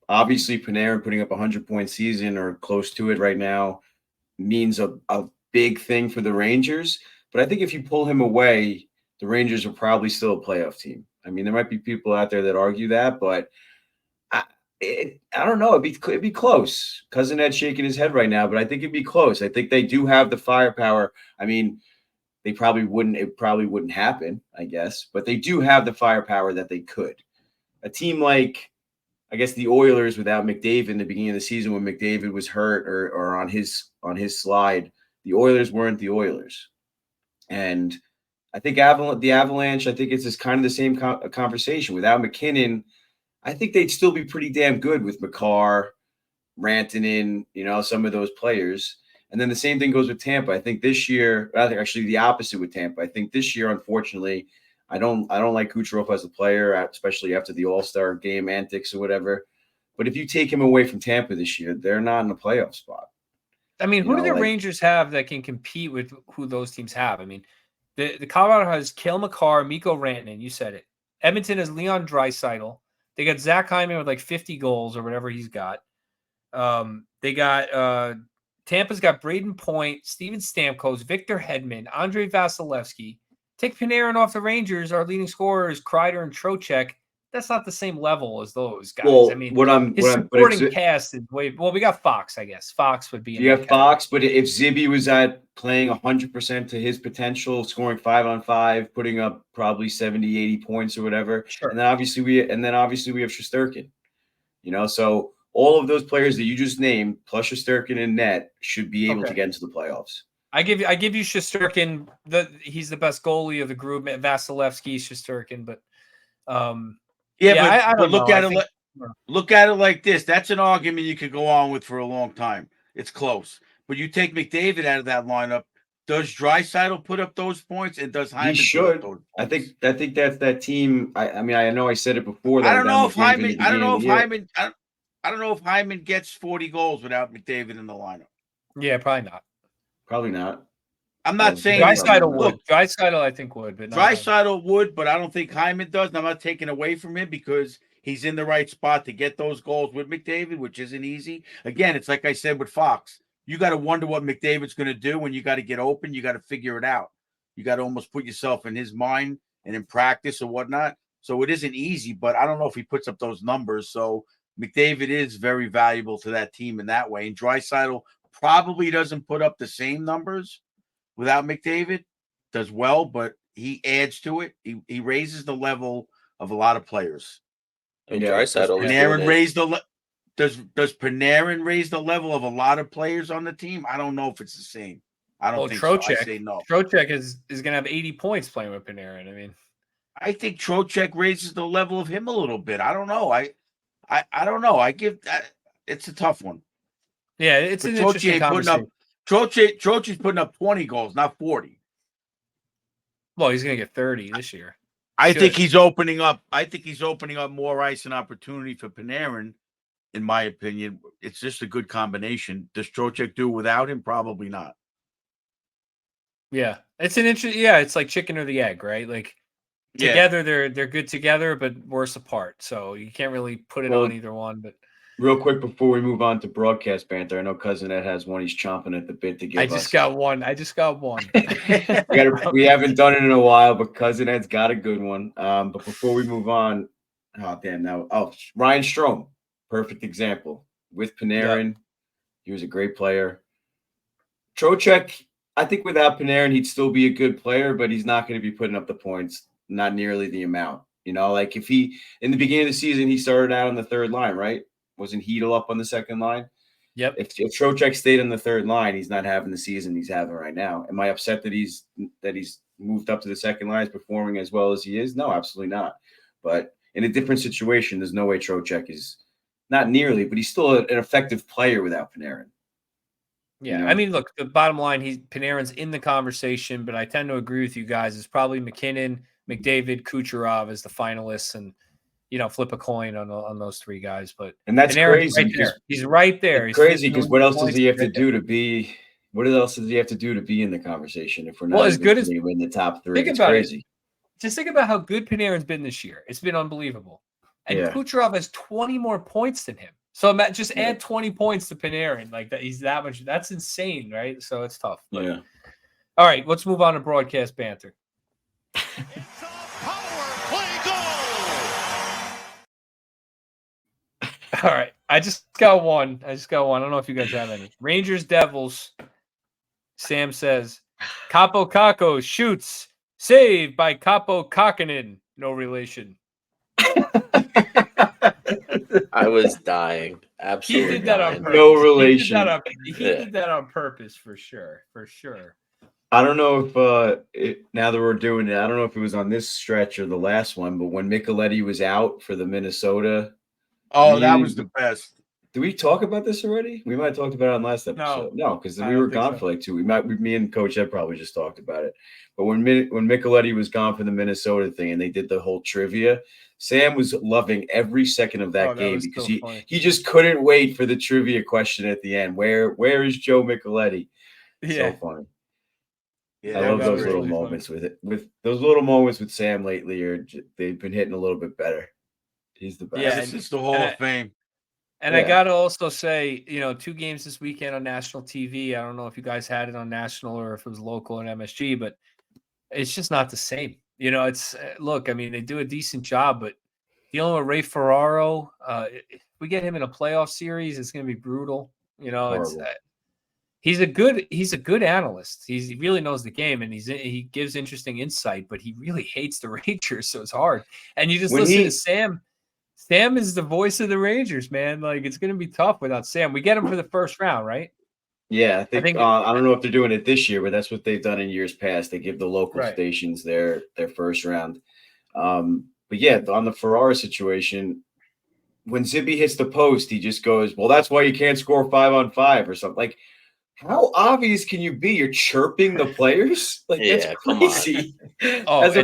Obviously Panarin putting up 100-point season or close to it right now means a big thing for the Rangers. But I think if you pull him away, the Rangers are probably still a playoff team. I mean, there might be people out there that argue that, but I don't know. It'd be close. Cousin Ed's shaking his head right now, but I think it'd be close. I think they do have the firepower. I mean, it probably wouldn't happen, I guess, but they do have the firepower that they could. A team like, I guess, the Oilers without McDavid in the beginning of the season when McDavid was hurt or on his slide, the Oilers weren't the Oilers. And I think the Avalanche, I think it's just kind of the same conversation. Without McKinnon, I think they'd still be pretty damn good with Makar, Rantanen, some of those players. And then the same thing goes with Tampa. I think this year, actually the opposite with Tampa. I think this year, unfortunately, I don't like Kucherov as a player, especially after the All-Star game antics or whatever. But if you take him away from Tampa this year, they're not in a playoff spot. I mean, who do the Rangers have that can compete with who those teams have? I mean, the Colorado has Cale Makar, Mikko Rantanen. You said it. Edmonton has Leon Draisaitl. They got Zach Hyman with like 50 goals or whatever he's got. They got Tampa's got Braden Point, Steven Stamkos, Victor Hedman, Andrei Vasilevsky. Take Panarin off the Rangers. Our leading scorers, Kreider and Trocheck. that's not the same level as those guys. Well, I mean, what I'm his supporting cast is way. Well, we got Fox, I guess. Fox would be. You have Fox, but if Zibby was at playing 100% to his potential, scoring 5-on-5, putting up probably 70, 80 points or whatever, sure. and then obviously we have Shesterkin. You know, so all of those players that you just named, plus Shesterkin and net, should be able to get into the playoffs. I give you Shesterkin. He's the best goalie of the group. Vasilevsky, Shesterkin, but I don't look know. at it. Look at it like this. That's an argument you could go on with for a long time. It's close, but you take McDavid out of that lineup. Does Draisaitl put up those points, and does Hyman? He should. Put up those points? I think that's that team. I mean, I know I said it before. That I don't know if Hyman. I don't know if Hyman gets 40 goals without McDavid in the lineup. Yeah, probably not. Probably not. I'm not saying Draisaitl would. Draisaitl, I think would, but Draisaitl would, but I don't think Hyman does. And I'm not taking away from him because he's in the right spot to get those goals with McDavid, which isn't easy. Again, it's like I said with Fox. You got to wonder what McDavid's going to do when you got to get open. You got to figure it out. You got to almost put yourself in his mind and in practice or whatnot. So it isn't easy, but I don't know if he puts up those numbers. So McDavid is very valuable to that team in that way. And Draisaitl probably doesn't put up the same numbers without McDavid. Does well, but he adds to it. He raises the level of a lot of players. I mean, Draisaitl Panarin raised the does Panarin raise the level of a lot of players on the team? I don't know if it's the same. I don't think so. I say no. Trocheck is going to have 80 points playing with Panarin. I mean, I think Trocheck raises the level of him a little bit. I don't know. I don't know. I give that. It's a tough one. Yeah, it's an interesting conversation. Trocheck's putting up 20 goals, not 40. Well, he's going to get 30 this year. I think he's opening up more ice and opportunity for Panarin. In my opinion, it's just a good combination. Does Trocheck do without him? Probably not. Yeah, it's an interesting. Yeah, it's like chicken or the egg, right? Like together, they're good together, but worse apart. So you can't really put it on either one. But real quick before we move on to broadcast banter, I know Cousin Ed has one he's chomping at the bit to give us. I just got one. We haven't done it in a while, but Cousin Ed's got a good one. But before we move on, Ryan Strome. Perfect example with Panarin. Yep. He was a great player. Trocheck, I think without Panarin, he'd still be a good player, but he's not going to be putting up the points, not nearly the amount. You know, like if he, in the beginning of the season, he started out on the third line, right? Wasn't Hedl up on the second line? Yep. If Trocheck stayed on the third line, he's not having the season he's having right now. Am I upset that he's moved up to the second line, is performing as well as he is? No, absolutely not. But in a different situation, there's no way Trocheck is. Not nearly, but he's still an effective player without Panarin. Yeah, you know? I mean, look, the bottom line, Panarin's in the conversation, but I tend to agree with you guys. It's probably McKinnon, McDavid, Kucherov as the finalists, and flip a coin on those three guys. But that's Panarin's crazy. Right there. He's right there. It's crazy because what else does he have to do to be? What else does he have to do to be in the conversation if we're not as good as in the top three? It's crazy. Just think about how good Panarin's been this year. It's been unbelievable. And Kucherov has 20 more points than him. So just add 20 points to Panarin. Like that, he's that much. That's insane, right? So it's tough. But, yeah. All right, let's move on to broadcast banter. It's a power play goal. All right, I just got one. I don't know if you guys have any. Rangers Devils. Sam says, Capo Caco shoots. Saved by Capo Kakinen. No relation. I was dying. Absolutely. He did that on purpose. No relation. He did that on purpose for sure. For sure. I don't know if now that we're doing it, I don't know if it was on this stretch or the last one, but when Micheletti was out for the Minnesota. Oh, that was the best. Did we talk about this already? We might have talked about it on last episode. No, because we were gone for like 2 weeks. Me and Coach Ed probably just talked about it. But when Micheletti was gone for the Minnesota thing and they did the whole trivia, Sam was loving every second of that game because he just couldn't wait for the trivia question at the end. Where is Joe Micheletti? Yeah. So funny. Yeah, I love those little moments with it. With those little moments with Sam lately, they've been hitting a little bit better. He's the best. Yeah, this is the Hall of Fame. And I got to also say, 2 games this weekend on national TV. I don't know if you guys had it on national or if it was local on MSG, but it's just not the same. Look, I mean, they do a decent job, but dealing with Ray Ferraro. If we get him in a playoff series, it's going to be brutal. You know, it's he's a good analyst. He really knows the game, and he gives interesting insight. But he really hates the Rangers, so it's hard. And you just listen to Sam. Sam is the voice of the Rangers, man. Like, it's going to be tough without Sam. We get him for the first round, right? Yeah, I think I don't know if they're doing it this year, but that's what they've done in years past. They give the local stations their first round. But yeah, on the Ferrara situation, when Zibby hits the post, he just goes, "Well, that's why you can't score 5-on-5 or something." Like, how obvious can you be? You're chirping the players? Like, that's crazy. As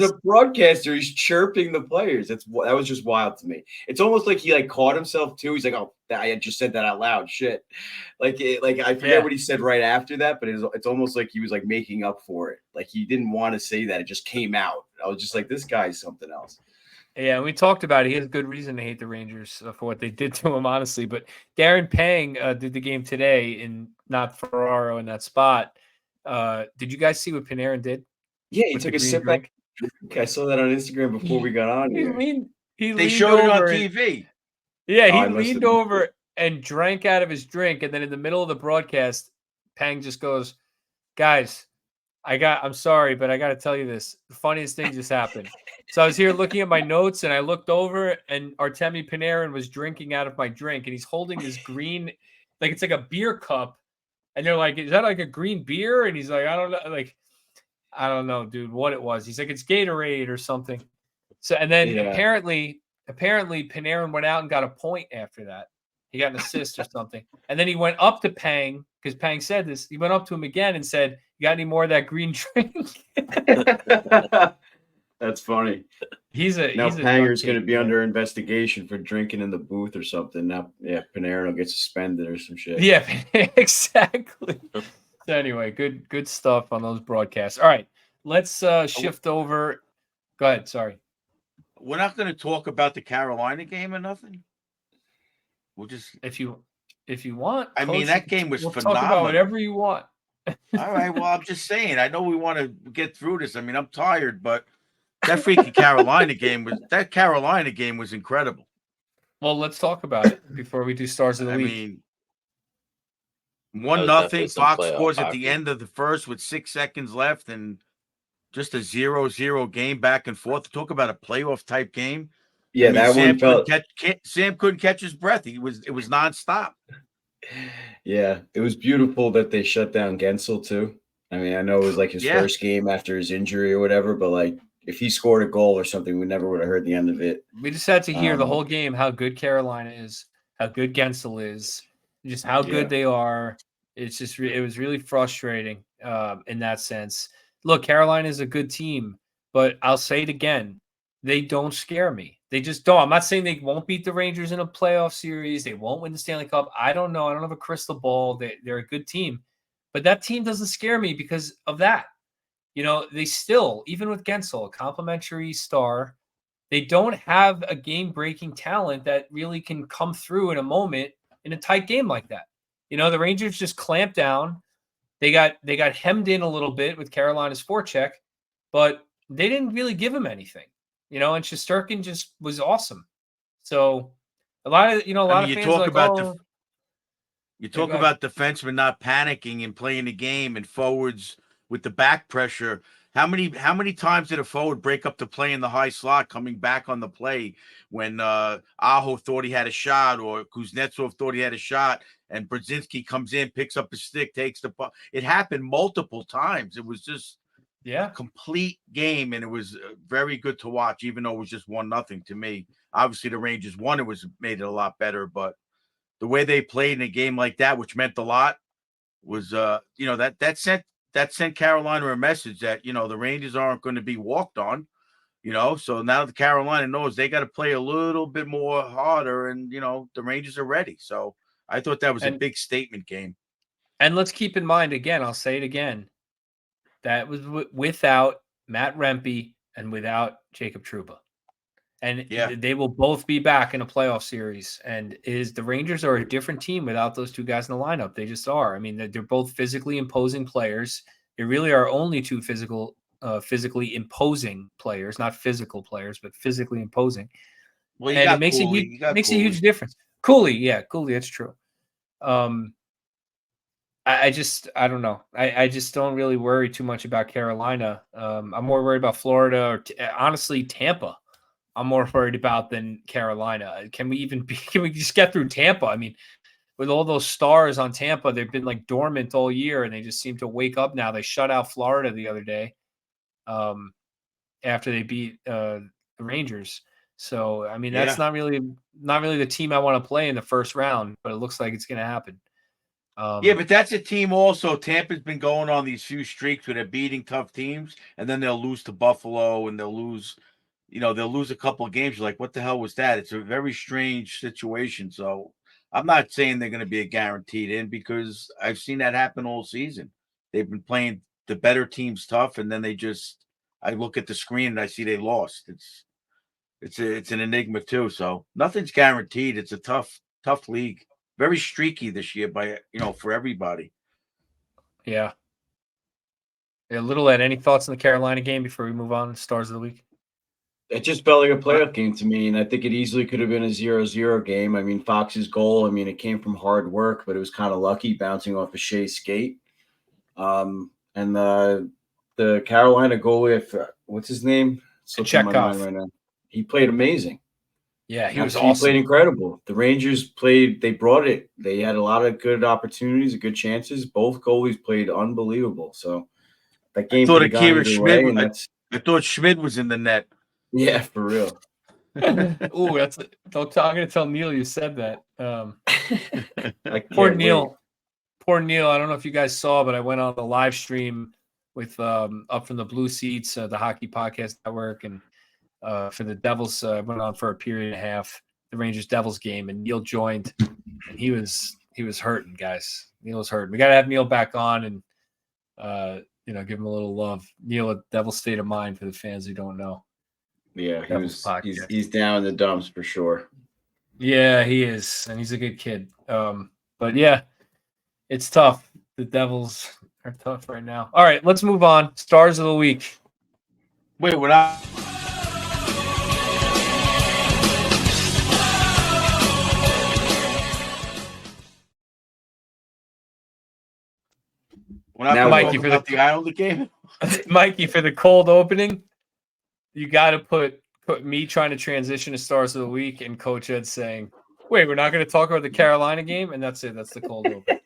a broadcaster, he's chirping the players. That was just wild to me. It's almost like he caught himself too. He's like, "Oh, I had just said that out loud." Shit. Like I forget what he said right after that, but it's almost like he was making up for it. Like, he didn't want to say that. It just came out. I was just like, this guy's something else. Yeah, we talked about it. He has good reason to hate the Rangers for what they did to him, honestly. But Darren Pang did the game today, and not Ferraro in that spot. Did you guys see what Panarin did? Yeah, he took a sip back. I saw that on Instagram before we got on here. They showed it on TV. Yeah, he leaned over and drank out of his drink, and then in the middle of the broadcast, Pang just goes, "Guys, I'm sorry, but I got to tell you this. The funniest thing just happened." So I was here looking at my notes, and I looked over, and Artemi Panarin was drinking out of my drink, and he's holding this green, it's like a beer cup, and they're like, "Is that like a green beer?" And he's like, "I don't know, I don't know, dude, what it was." He's like, "It's Gatorade or something." So, and then apparently Panarin went out and got a point after that. He got an assist or something, and then he went up to Pang because Pang said this. He went up to him again and said, "You got any more of that green drink?" That's funny. Now Panger's going to be under investigation for drinking in the booth or something. Now, Panarin will get suspended or some shit. Yeah, exactly. So anyway, good stuff on those broadcasts. All right, let's shift over. Go ahead. Sorry. We're not going to talk about the Carolina game or nothing. We'll just if you want. I mean, that game was phenomenal. Talk about whatever you want. All right. Well, I'm just saying. I know we want to get through this. I mean, I'm tired, but that freaking Carolina game was incredible. Well, let's talk about it before we do stars of the week. I mean, 1-0. Fox scores at the end of the first with 6 seconds left, and just a 0-0 game back and forth. Talk about a playoff type game. Yeah, that one felt. Sam couldn't catch his breath. It was nonstop. Yeah, it was beautiful that they shut down Gensel too. I mean, I know it was his first game after his injury or whatever, but if he scored a goal or something, we never would have heard the end of it. We just had to hear the whole game how good Carolina is, how good Gensel is, just how good they are. It's just it was really frustrating in that sense. Look, Carolina is a good team, but I'll say it again, they don't scare me. They just don't. I'm not saying they won't beat the Rangers in a playoff series. They won't win the Stanley Cup. I don't know. I don't have a crystal ball. They're a good team, but that team doesn't scare me because of that. They still, even with Gensel, a complimentary star, they don't have a game-breaking talent that really can come through in a moment in a tight game like that. The Rangers just clamped down. They got hemmed in a little bit with Carolina's forecheck, but they didn't really give him anything. And Shesterkin just was awesome. So a lot of fans talk about you talk about defensemen not panicking and playing the game and forwards with the back pressure. How many times did a forward break up the play in the high slot coming back on the play when Aho thought he had a shot or Kuznetsov thought he had a shot and Brzezinski comes in, picks up his stick, takes the puck. It happened multiple times. It was just a complete game, and it was very good to watch, even though it was just 1-0 to me. Obviously, the Rangers won. It made it a lot better, but the way they played in a game like that, which meant a lot, was that sent Carolina a message that the Rangers aren't going to be walked on. So now the Carolina knows they got to play a little bit more harder, and the Rangers are ready. So I thought that was a big statement game. And let's keep in mind again, I'll say it again, that was without Matt Rempe and without Jacob Trouba. And they will both be back in a playoff series. And the Rangers are a different team without those two guys in the lineup. They just are. I mean, they're both physically imposing players. They really are only two physically imposing players, not physical players, but physically imposing. Well, you and got it makes Cooley. You got makes a Cooley. huge difference. Cooley, that's true. I I don't know. I just don't really worry too much about Carolina. I'm more worried about Florida or honestly Tampa. I'm more worried about than Carolina. Can we just get through Tampa? I mean, with all those stars on Tampa, they've been like dormant all year and they just seem to wake up now. They shut out Florida the other day after they beat the Rangers. So, I mean, that's not really the team I want to play in the first round, but it looks like it's going to happen. Yeah, but that's a team also. Tampa's been going on these few streaks where they're beating tough teams, and then they'll lose to Buffalo, and they'll lose a couple of games. You're like, what the hell was that? It's a very strange situation. So I'm not saying they're going to be a guaranteed in because I've seen that happen all season. They've been playing the better teams tough, and then I look at the screen and I see they lost. It's an enigma too. So nothing's guaranteed. It's a tough league. Very streaky this year for everybody. Yeah. Little Ed, any thoughts on the Carolina game before we move on to Stars of the Week? It just felt like a playoff game to me, and I think it easily could have been a 0-0 game. I mean, Fox's goal, it came from hard work, but it was kind of lucky bouncing off a Shea skate. And the Carolina goalie, what's his name? Slipping my mind right now. He played amazing. Yeah, he was awesome. He played incredible. The Rangers they brought it. They had a lot of good opportunities, good chances. Both goalies played unbelievable. So that game could have gone either way. I thought Schmidt was in the net. Yeah, for real. Ooh, I'm gonna tell Neil you said that. Poor Neil. Poor Neil. I don't know if you guys saw, but I went on the live stream with Up from the Blue Seats, the Hockey Podcast Network, and for the Devils. Went on for a period and a half, the Rangers Devils game, and Neil joined, and he was hurting, guys. Neil was hurting. We got to have Neil back on and give him a little love. Neil, a Devil state of mind for the fans who don't know. Yeah, he's down in the dumps for sure. Yeah, he is, and he's a good kid. But yeah, it's tough. The Devils are tough right now. All right, let's move on. Stars of the Week. Wait, we're not. Now, Mikey, for the Islander game. Mikey, for the cold opening, you got to put me trying to transition to Stars of the Week and Coach Ed saying, "Wait, we're not going to talk about the Carolina game," and that's it. That's the cold open.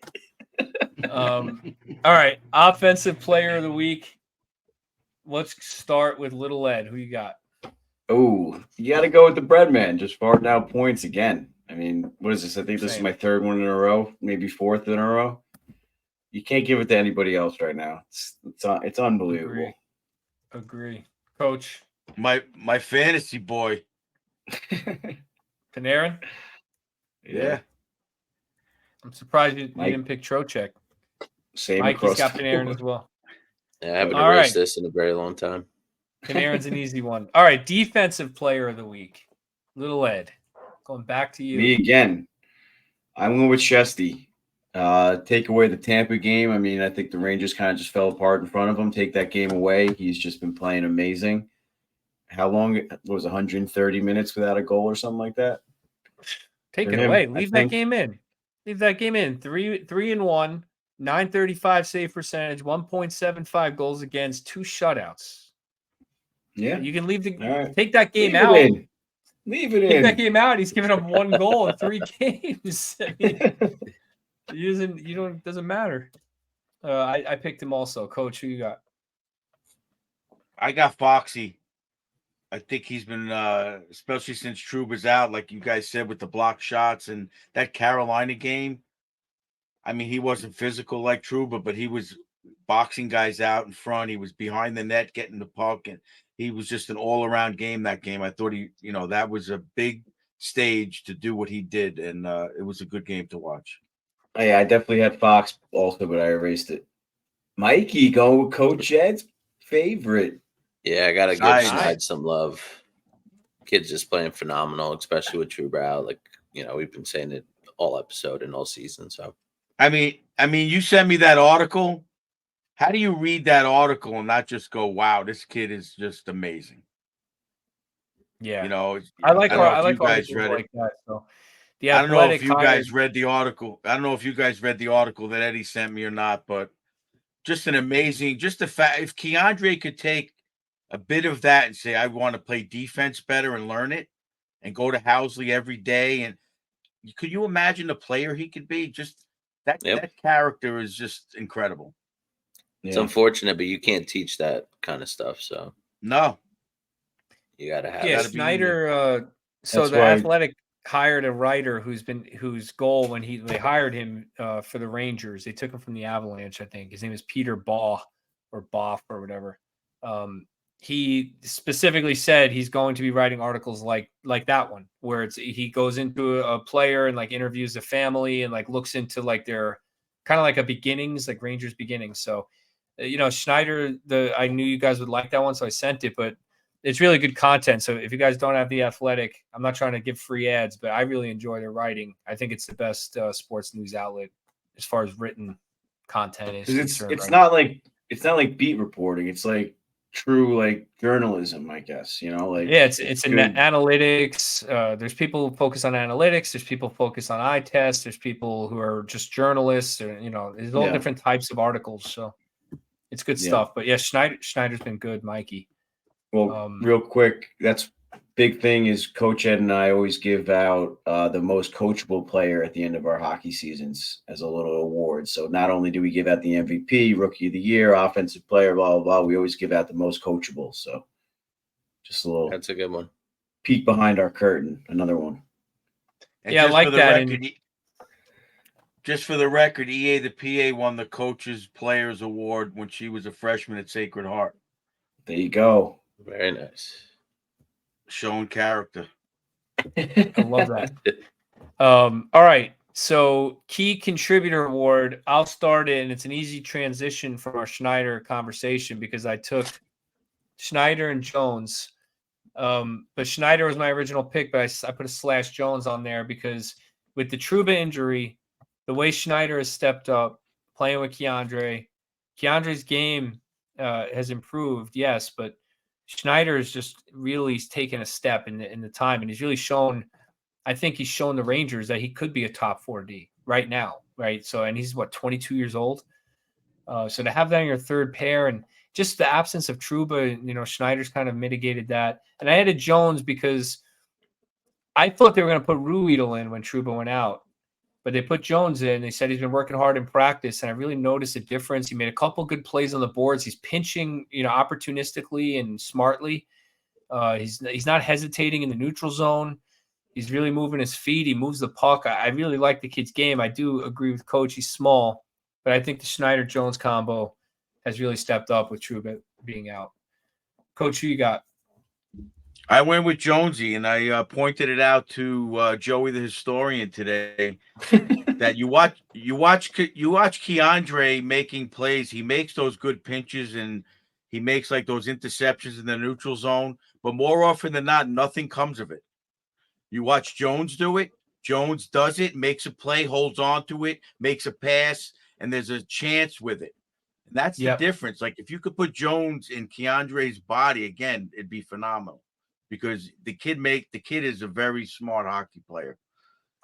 All right, Offensive Player of the Week. Let's start with Little Ed. Who you got? Oh, you got to go with the Breadman. Just farting out points again. I mean, what is this? I think this is my third one in a row, maybe fourth in a row. You can't give it to anybody else right now. It's unbelievable. Agree. Coach. My fantasy boy. Panarin? Yeah. I'm surprised you didn't pick Trocheck. Same. Mikey's got Panarin as well. Yeah, I haven't erased this in a very long time. Panarin's an easy one. All right, Defensive Player of the Week. Little Ed. Going back to you. Me again. I'm going with Shesty. Take away the Tampa game. I think the Rangers kind of just fell apart in front of him. Take that game away. He's just been playing amazing. How long? It was 130 minutes without a goal or something like that? Take it away. Leave that game in. 3-1, 935 save percentage, 1.75 goals against, 2 shutouts. Yeah. You can right. Take that game Leave out. Leave it in. Take that game out. He's given up 1 goal in 3 games. It doesn't matter. I picked him also. Coach, who you got? I got Foxy. I think he's been, especially since Trouba's out, like you guys said, with the block shots and that Carolina game. He wasn't physical like Trouba, but he was boxing guys out in front. He was behind the net getting the puck, and he was just an all-around game that game. I thought that was a big stage to do what he did, and it was a good game to watch. Oh, yeah, I definitely had Fox also, but I erased it. Mikey, going with Coach Ed's favorite. Yeah, I gotta give Schneid some love. Kid's just playing phenomenal, especially with Trouba out. Like, we've been saying it all episode and all season. So, you sent me that article. How do you read that article and not just go, "Wow, this kid is just amazing"? Yeah, You know, I like I don't know if you articles guys read it. like that. So the I don't know if Athletic you hired. guys read the article. I don't know if you guys read the article that Eddie sent me or not, but just an amazing, just the fact if Keandre could take a bit of that and say, I want to play defense better and learn it and go to Housley every day. And could you imagine the player he could be? Just that character is just incredible. It's unfortunate, but you can't teach that kind of stuff. So no, you got to have Yeah, it. Schneider. So That's the why- Athletic hired a writer whose goal when they hired him for the Rangers, they took him from the Avalanche. I think his name is Peter Baugh or Boff or whatever. He specifically said he's going to be writing articles like that one, where he goes into a player and like interviews the family and like looks into like their kind of like a beginnings, like Rangers beginnings. So, Schneider, I knew you guys would like that one, so I sent it, but it's really good content. So if you guys don't have the Athletic, I'm not trying to give free ads, but I really enjoy their writing. I think it's the best sports news outlet as far as written content is concerned. It's not like beat reporting. It's like true like journalism, I guess. Like it's an analytics. There's people who focus on analytics. There's people focus on eye tests. There's people who are just journalists. Or, there's all different types of articles. So it's good stuff. But yeah, Schneider's been good, Mikey. Well, real quick, that's big thing is Coach Ed and I always give out the most coachable player at the end of our hockey seasons as a little award. So not only do we give out the MVP, Rookie of the Year, Offensive Player, blah, blah, blah, we always give out the most coachable. So just a little. That's a good one. Peek behind our curtain. Another one. And yeah, I like that. Just for the record, EA the PA won the Coaches Players Award when she was a freshman at Sacred Heart. There you go. Very nice. Showing character. I love that. All right. So key contributor award, I'll start it, and it's an easy transition from our Schneider conversation because I took Schneider and Jones. But Schneider was my original pick, but I put a / Jones on there because with the Trouba injury, the way Schneider has stepped up, playing with Keandre's game has improved, yes, but Schneider has just really taken a step in the time, and he's really shown. I think he's shown the Rangers that he could be a top 4D right now, right? So, and he's 22 years old. So to have that in your third pair, and just the absence of Trouba, Schneider's kind of mitigated that. And I added Jones because I thought they were going to put Ruedel in when Trouba went out, but they put Jones in. They said he's been working hard in practice, and I really noticed a difference. He made a couple good plays on the boards. He's pinching, opportunistically and smartly. He's not hesitating in the neutral zone. He's really moving his feet. He moves the puck. I really like the kid's game. I do agree with Coach. He's small, but I think the Schneider-Jones combo has really stepped up with Trouba being out. Coach, who you got? I went with Jonesy, and I pointed it out to Joey the historian today that you watch Keandre making plays. He makes those good pinches, and he makes like those interceptions in the neutral zone. But more often than not, nothing comes of it. You watch Jones do it. Jones does it, makes a play, holds on to it, makes a pass, and there's a chance with it. And that's the difference. Like if you could put Jones in Keandre's body again, it'd be phenomenal. Because the kid is a very smart hockey player.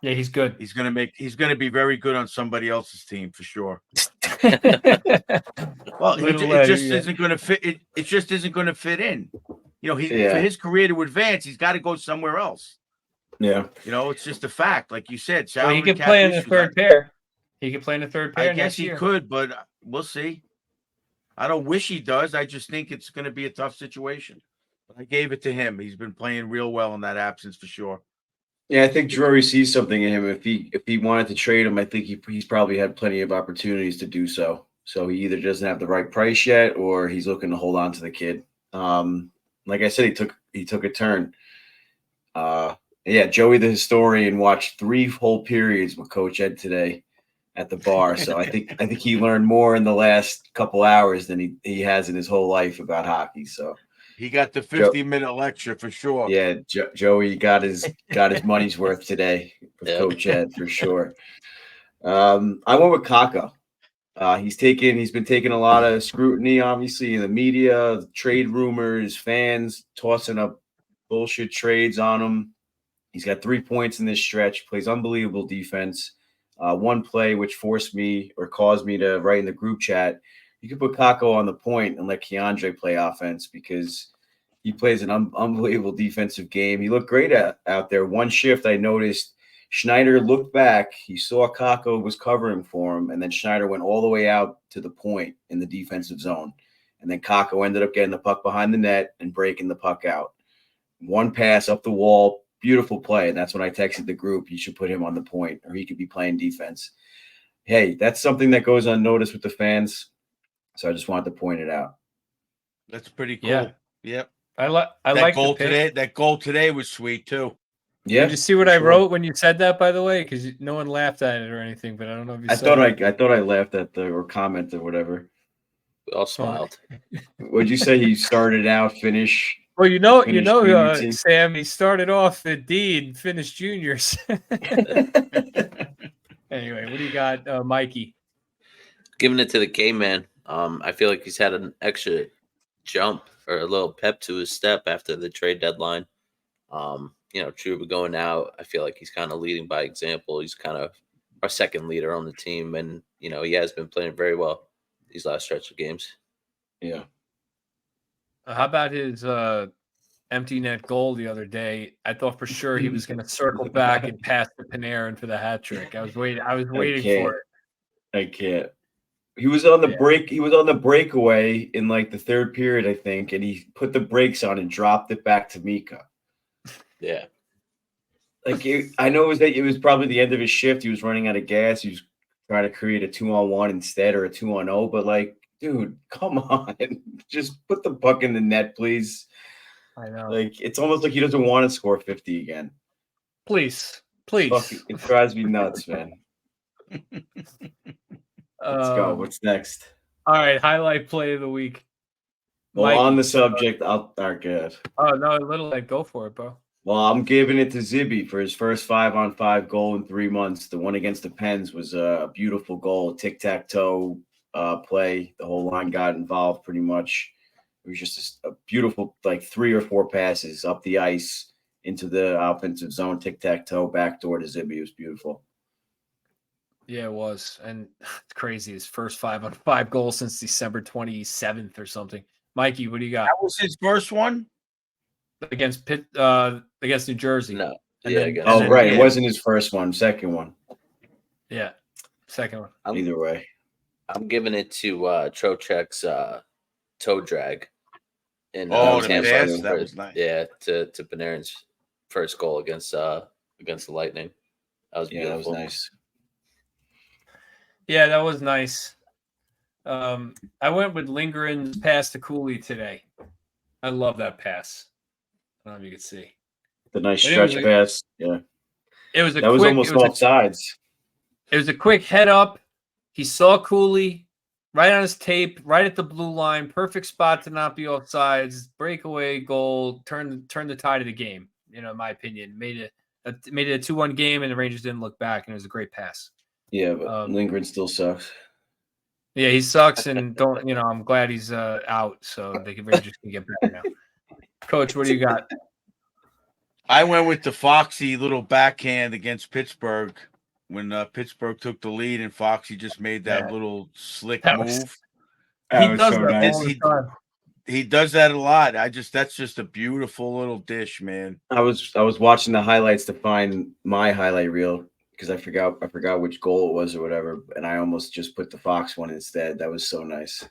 Yeah, he's good. He's gonna be very good on somebody else's team for sure. Well, it just isn't gonna fit. It just isn't gonna fit in. For his career to advance, he's got to go somewhere else. Yeah. It's just a fact, like you said. He could play in the third pair. He could play in the third pair. I guess he could, but we'll see. I don't wish he does. I just think it's going to be a tough situation. But I gave it to him. He's been playing real well in that absence for sure. Yeah, I think Drury sees something in him. If he wanted to trade him, I think he's probably had plenty of opportunities to do so. So he either doesn't have the right price yet, or he's looking to hold on to the kid. Like I said, he took a turn. Joey the historian watched 3 whole periods with Coach Ed today at the bar. So I think he learned more in the last couple hours than he has in his whole life about hockey. So he got the 50-minute lecture for sure. Yeah, Joey got his money's worth today with Coach Ed for sure. I went with Kaka. He's been taking a lot of scrutiny, obviously, in the media, trade rumors, fans tossing up bullshit trades on him. He's got 3 points in this stretch, plays unbelievable defense. One play which forced me or caused me to write in the group chat, you could put Kakko on the point and let Keandre play offense because he plays an unbelievable defensive game. He looked great out there. One shift I noticed, Schneider looked back. He saw Kakko was covering for him, and then Schneider went all the way out to the point in the defensive zone. And then Kakko ended up getting the puck behind the net and breaking the puck out. One pass up the wall, beautiful play. And that's when I texted the group, you should put him on the point or he could be playing defense. Hey, that's something that goes unnoticed with the fans. So I just wanted to point it out. That's pretty cool. Yeah. Yep. I That like goal the pick. today. That goal today was sweet too. Yeah. Did you see what I wrote when you said that, by the way? Because no one laughed at it or anything, but I don't know if you saw it. I thought I laughed at or commented or whatever. We all smiled. What'd you say? He started out, finish. Well, junior Sam, he started off at D and finished juniors. Anyway, what do you got, Mikey? Giving it to the K-Man. I feel like he's had an extra jump or a little pep to his step after the trade deadline. Trouba going out, I feel like he's kind of leading by example. He's kind of our second leader on the team, and he has been playing very well these last stretch of games. Yeah. How about his empty net goal the other day? I thought for sure he was going to circle back and pass to Panarin for the hat trick. I was waiting for it. I can't. He was on the break. He was on the breakaway in like the third period, I think, and he put the brakes on and dropped it back to Mika. Yeah. I know it was probably the end of his shift. He was running out of gas. He was trying to create a 2-on-1 instead or a 2-on-0. But dude, come on, just put the puck in the net, please. I know. It's almost like he doesn't want to score 50 again. Please. It drives me nuts, man. Let's go. What's next? All right, highlight play of the week. Well, Mikey. on the subject, all right, good. Oh no, go for it, bro. Well, I'm giving it to Zibby for his first 5-on-5 goal in 3 months. The one against the Pens was a beautiful goal, tic-tac-toe play. The whole line got involved pretty much. It was just a beautiful, 3 or 4 passes up the ice into the offensive zone, tic-tac-toe, backdoor to Zibby. It was beautiful. Yeah, it was. And it's crazy. His first 5-on-5 goal since December 27th or something. Mikey, what do you got? That was his first one? Against against New Jersey. No. Right. It wasn't his first one, second one. Yeah. Second one. Either way. I'm giving it to Trocheck's toe drag. And the pass, that was nice. Yeah, to Panarin's first goal against the Lightning. That was beautiful. That was nice. Yeah, that was nice. I went with Lindgren's pass to Cooley today. I love that pass. I don't know if you can see. The nice stretch pass. Yeah. It was was almost off sides. It was a quick head up. He saw Cooley right on his tape, right at the blue line. Perfect spot to not be off sides. Breakaway goal. Turn the tide of the game. In my opinion, made it a 2-1 game, and the Rangers didn't look back, and it was a great pass. Yeah, but Lindgren still sucks. Yeah, he sucks, and I'm glad he's out, so Rangers can get better now. Coach, what do you got? I went with the foxy little backhand against Pittsburgh when Pittsburgh took the lead, and Foxy just made that little slick move. He does that all the time. He does that a lot. That's just a beautiful little dish, man. I was watching the highlights to find my highlight reel because I forgot which goal it was or whatever, and I almost just put the Fox one instead. That was so nice.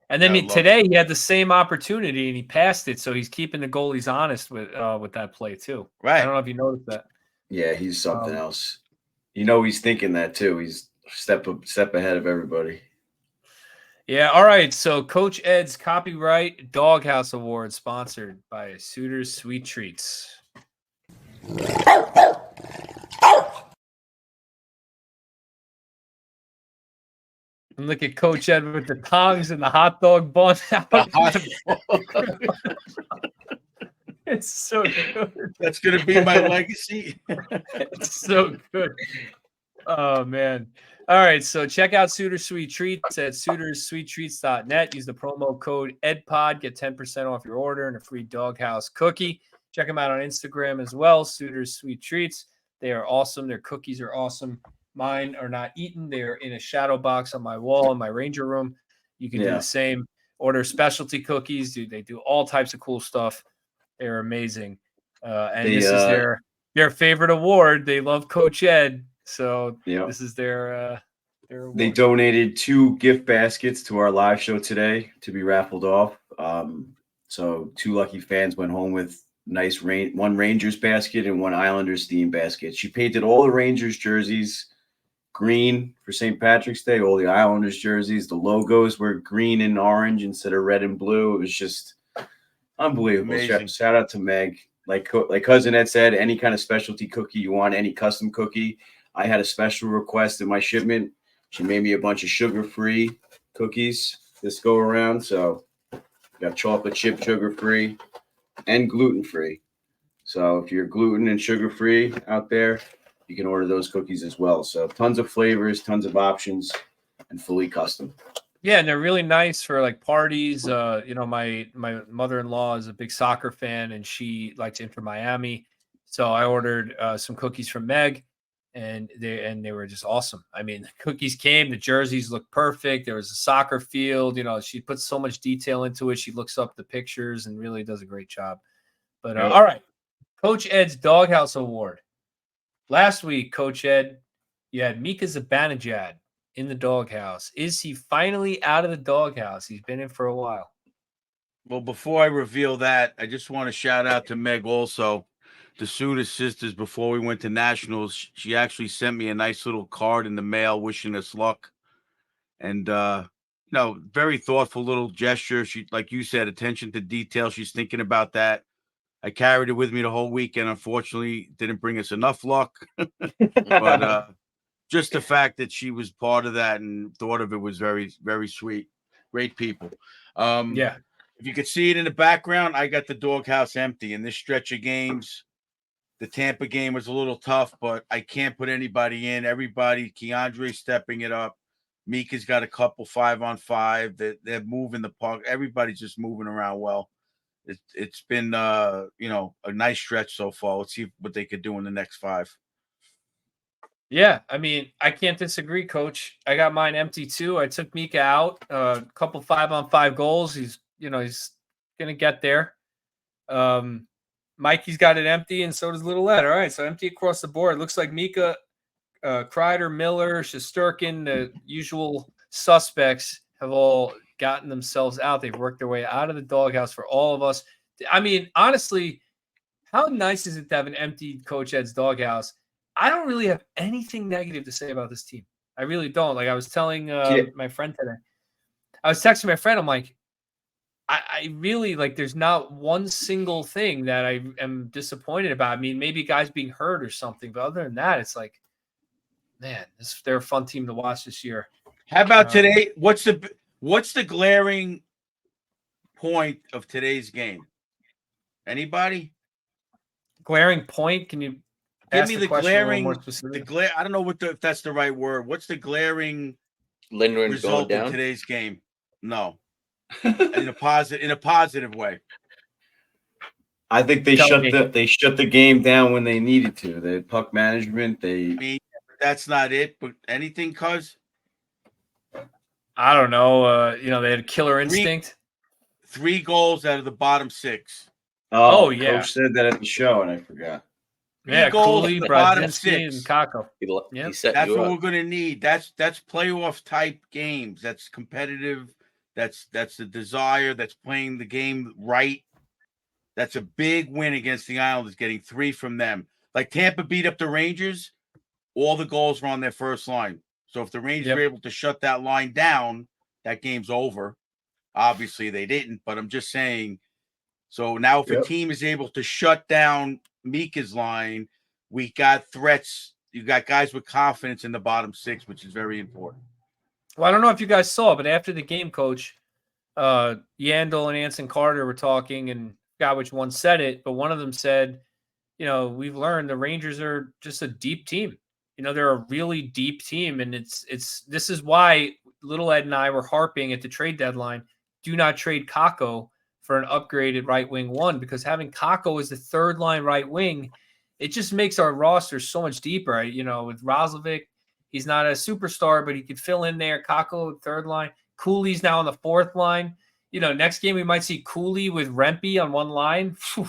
And then today he had the same opportunity and he passed it, so he's keeping the goalies honest with that play too. Right. I don't know if you noticed that. Yeah, he's something else. He's thinking that too. He's step ahead of everybody. Yeah. All right. So Coach Ed's Copyright Doghouse Award, sponsored by Suitors Sweet Treats. And look at Coach Ed with the tongs and the hot dog bun. It's so good. That's going to be my legacy. It's so good. Oh, man. All right. So check out Suitors Sweet Treats at suitorssweettreats.net. Use the promo code EDPOD. Get 10% off your order and a free Doghouse cookie. Check them out on Instagram as well. Suitors Sweet Treats. They are awesome. Their cookies are awesome. Mine are not eaten. They are in a shadow box on my wall in my Ranger room. You can do the same. Order specialty cookies. They do all types of cool stuff. They're amazing. And this is their favorite award. They love Coach Ed. So this is their award. They donated 2 gift baskets to our live show today to be raffled off. So 2 lucky fans went home with nice one Rangers basket and 1 Islanders themed basket. She painted all the Rangers jerseys green for St. Patrick's Day, all the Islanders jerseys. The logos were green and orange instead of red and blue. It was just unbelievable. Shout out to Meg. Like Cousin Ed said, any kind of specialty cookie you want, any custom cookie. I had a special request in my shipment. She made me a bunch of sugar-free cookies this go around. So got chocolate chip sugar-free and gluten-free. So if you're gluten and sugar-free out there, you can order those cookies as well. So tons of flavors, tons of options, and fully custom. Yeah, and they're really nice for like parties. My mother-in-law is a big soccer fan, and she likes Inter Miami. So I ordered some cookies from Meg, and they were just awesome. I mean, the cookies came, the jerseys looked perfect. There was a soccer field. She puts so much detail into it. She looks up the pictures and really does a great job. But all right, Coach Ed's Doghouse Award. Last week, Coach Ed, you had Mika Zibanejad in the doghouse. Is he finally out of the doghouse? He's been in for a while. Well, before I reveal that, I just want to shout out to Meg also, the Suda sisters. Before we went to Nationals, she actually sent me a nice little card in the mail wishing us luck. And, very thoughtful little gesture. She, like you said, attention to detail. She's thinking about that. I carried it with me the whole weekend. Unfortunately, didn't bring us enough luck. But just the fact that she was part of that and thought of it was very, very sweet. Great people. If you could see it in the background, I got the doghouse empty. In this stretch of games, the Tampa game was a little tough, but I can't put anybody in. Everybody, Keandre stepping it up. Mika's got a couple 5-on-5. They're moving the puck. Everybody's just moving around well. It's been a nice stretch so far. Let's see what they could do in the next 5. Yeah, I mean, I can't disagree, Coach. I got mine empty too. I took Mika out, a couple 5-on-5 goals. He's gonna get there. Mikey's got it empty, and so does Little Ed. All right, so empty across the board. Looks like Mika, Kreider, Miller, Shesterkin, the usual suspects have all gotten themselves out. They've worked their way out of the doghouse for all of us. I mean, honestly, how nice is it to have an empty Coach Ed's doghouse? I don't really have anything negative to say about this team. I really don't. Like I was telling my friend today, I was texting my friend. I'm like, I really like. There's not one single thing that I am disappointed about. I mean, maybe guys being hurt or something, but other than that, it's like, man, they're a fun team to watch this year. How about today? What's the glaring point of today's game? Anybody? Glaring point? Can you give me the glaring? I don't know if that's the right word. What's the glaring Lindgren result going down of today's game? No, in a positive way. I think they shut the game down when they needed to. The puck management. That's not it. But anything, cuz. I don't know. They had a killer instinct. 3 goals out of the bottom 6. Oh yeah. Coach said that at the show, and I forgot. Yeah, Cooley, Brodzinski, and Kako. That's what we're going to need. That's playoff type games. That's competitive. That's the desire. That's playing the game right. That's a big win against the Islanders, getting 3 from them. Like Tampa beat up the Rangers, all the goals were on their first line. So if the Rangers were able to shut that line down, that game's over. Obviously, they didn't, but I'm just saying. So now if a team is able to shut down Mika's line, we got threats. You got guys with confidence in the bottom 6, which is very important. Well, I don't know if you guys saw, but after the game, Coach, Yandel and Anson Carter were talking, and forgot which one said it, but one of them said, we've learned the Rangers are just a deep team. They're a really deep team, and this is why Little Ed and I were harping at the trade deadline. Do not trade Kako for an upgraded right wing one, because having Kakko as the third line right wing, it just makes our roster so much deeper. You know, with Roslovic, he's not a superstar, but he could fill in there. Kakko, third line. Cooley's now on the fourth line. You know, next game we might see Cooley with Rempe on one line. Phew,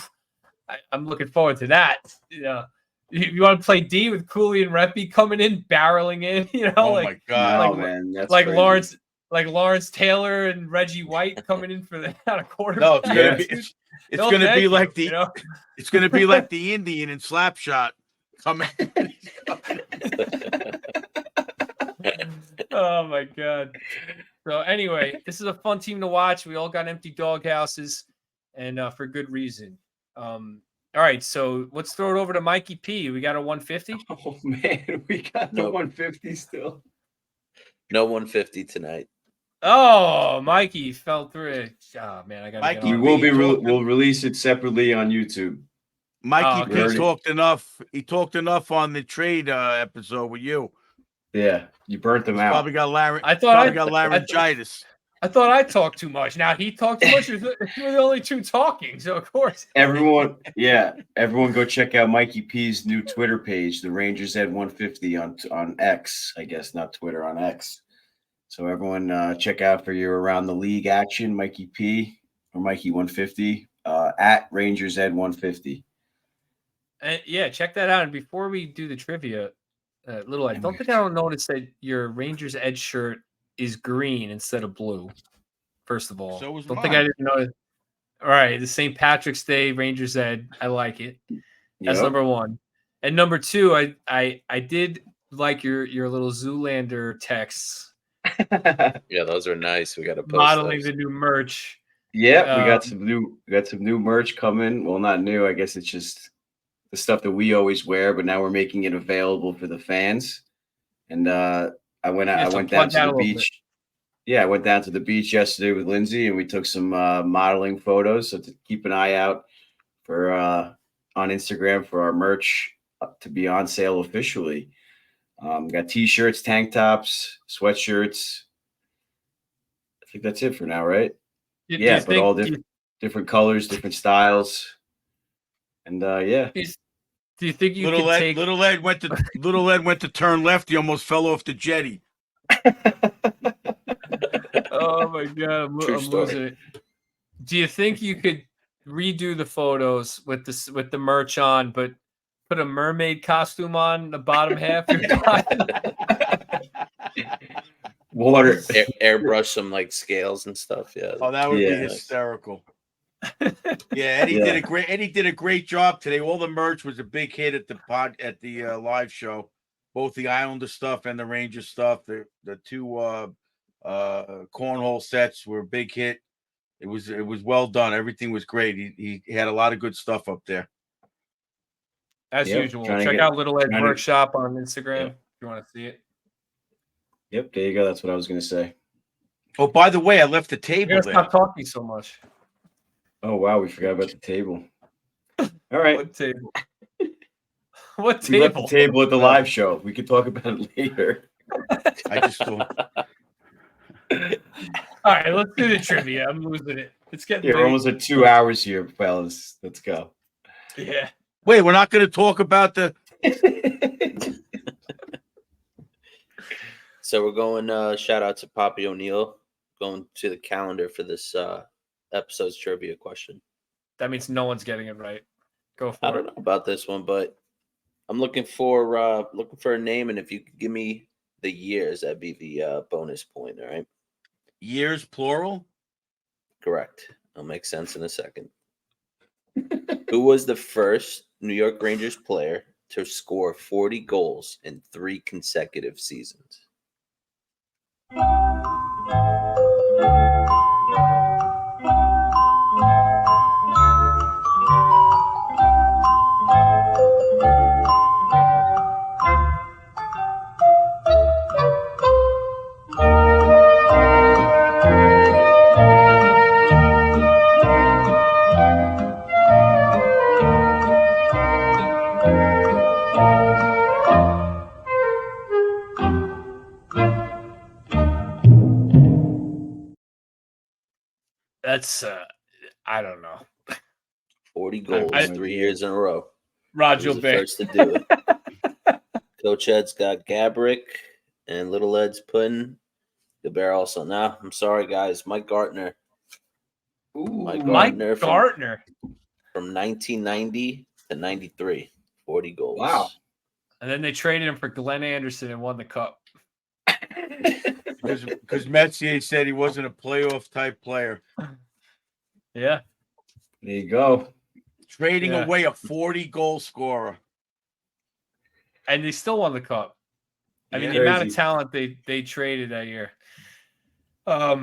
I'm looking forward to that. You know, you want to play D with Cooley and Rempe coming in, barreling in. You know, Oh like my God. No, like, man, that's like crazy. Lawrence Taylor and Reggie White coming in for the out of quarterback. No, it's gonna Yeah. be it's No, gonna thank be you, like the you know? it's gonna be like the Indian in Slapshot coming. Oh my God. So anyway, this is a fun team to watch. We all got empty dog houses, and for good reason. All right, so let's throw it over to Mikey P. We got a 150. Oh man, we got the Nope. 150 still. No 150 tonight. Oh, Mikey fell through it. Oh man, I gotta Mikey, get We on. will be. talking- We'll release it separately on YouTube. Mikey okay. P talked enough. He talked enough on the trade episode with you. Yeah, you burnt them He's out. probably got I thought got laryngitis. I thought I talked too much. Now he talked too much. We're the only two talking, so of course. Everyone go check out Mikey P's new Twitter page, the Rangers Ed 150 on X, I guess, not Twitter, on X. So everyone check out for your around the league action, Mikey P or Mikey 150 at Rangers Ed 150. And yeah, check that out. And before we do the trivia, little I don't think I don't notice that your Rangers Edge shirt is green instead of blue. First of all, So was don't mine. think I didn't know it. All right, the St. Patrick's Day Rangers Ed. I like it. That's Yep. number one. And number two, I did like your little Zoolander texts Yeah, those are nice. We got to post modeling those. the new merch. Yeah, we got some new merch coming. Well, not new. I guess it's just the stuff that we always wear, but now we're making it available for the fans. And I went So down plug to that a the little beach. bit. Yeah, I went down to the beach yesterday with Lindsay, and we took some modeling photos. So to keep an eye out for on Instagram for our merch to be on sale officially. Got t-shirts, tank tops, sweatshirts. I think that's it for now, right? Do Yeah, you but all think- different colors, different styles, and yeah. Do you think you Little could Ed, take? little Ed went to turn left. He almost fell off the jetty. Oh my God, I'm True story. losing it. Do you think you could redo the photos with the merch on, but put a mermaid costume on the bottom half? Water. Airbrush some like scales and stuff. Yeah. Oh, that would be Yeah. hysterical. Yeah, Eddie did a great job today. All the merch was a big hit at the live show. Both the Islander stuff and the Ranger stuff. The two cornhole sets were a big hit. It was well done. Everything was great. He had a lot of good stuff up there. As Yep, usual, trying to check get- out Little Ed's trying to- Workshop on Instagram Yep. if you want to see it. Yep, there you go. That's what I was gonna say. Oh, by the way, I left the You table gotta there. stop talking so much. Oh wow, we forgot about the table. All right, What table? What we left the table? table at the live show. We could talk about it later. I just thought. All right, let's do the trivia. I'm losing it. It's getting Yeah, we're late. almost at 2 hours here, fellas. Let's go. Yeah. Wait, we're not going to talk about the. So we're going shout out to Poppy O'Neill, going to the calendar for this episode's trivia question. That means no one's getting it right. Go I for don't it. know about this one, but I'm looking for a name, and if you could give me the years, that'd be the bonus point. All right. Years plural? Correct. It'll make sense in a second. Who was the first New York Rangers player to score 40 goals in 3 consecutive seasons? That's I don't know. 40 goals, I- 3 years in a row. He Roger was the Bay. first to do it. Coach Ed's got Gabrick, and Little Ed's putting Gobert also. Now, I'm sorry, guys. Mike Gartner. Mike Gardner Gartner. From 1990 to 93, 40 goals. Wow. And then they traded him for Glenn Anderson and won the cup. Because Messier said he wasn't a playoff type player. Yeah. There you go. Trading Yeah. away a 40-goal scorer. And they still won the cup. I mean, Yeah. the amount of Crazy. talent they traded that year. All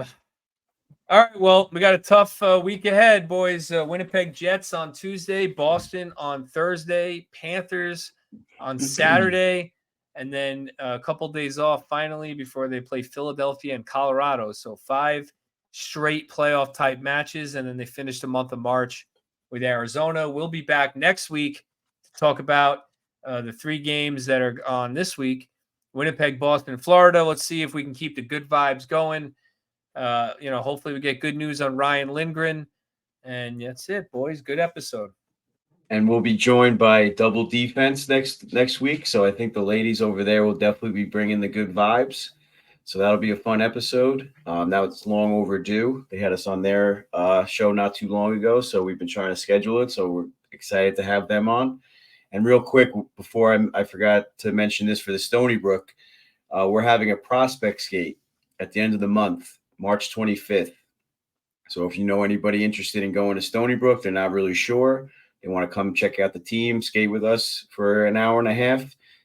right, well, we got a tough week ahead, boys. Winnipeg Jets on Tuesday, Boston on Thursday, Panthers on Saturday, and then a couple days off finally before they play Philadelphia and Colorado. So 5 straight playoff type matches, and then they finish the month of March with Arizona. We'll be back next week to talk about the 3 games that are on this week: Winnipeg, Boston, Florida. Let's see if we can keep the good vibes going. Hopefully we get good news on Ryan Lindgren. And that's it, boys. Good episode. And we'll be joined by double defense next week. So I think the ladies over there will definitely be bringing the good vibes. So that'll be a fun episode. Now it's long overdue. They had us on their show not too long ago, so we've been trying to schedule it. So we're excited to have them on. And real quick, before I forgot to mention this for the Stony Brook, we're having a prospect skate at the end of the month, March 25th. So if you know anybody interested in going to Stony Brook, they're not really sure, they want to come check out the team, skate with us for an hour and a half,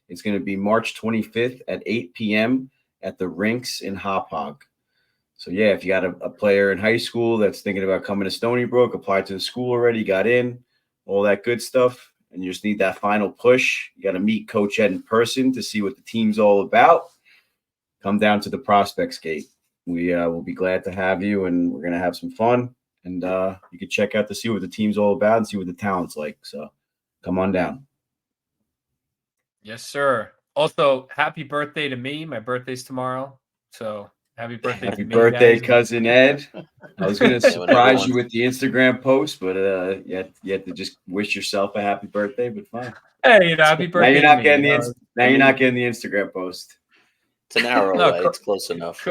it's going to be March 25th at 8 p.m. at the rinks in Hop Hog. So, yeah, if you got a player in high school that's thinking about coming to Stony Brook, applied to the school already, got in, all that good stuff, and you just need that final push, you got to meet Coach Ed in person to see what the team's all about, come down to the prospect skate. We will be glad to have you, and we're going to have some fun. And you can check out to see what the team's all about and see what the talent's like. So come on down. Yes, sir. Also, happy birthday to me. My birthday's tomorrow. So happy birthday Happy to me, birthday, guys. cousin Ed. I was going to Yeah, whenever surprise one. you with the Instagram post, but you had to just wish yourself a happy birthday, but fine. Hey, happy Now birthday you're to not me. getting you're not getting the Instagram post. It's an hour No, away. It's close enough.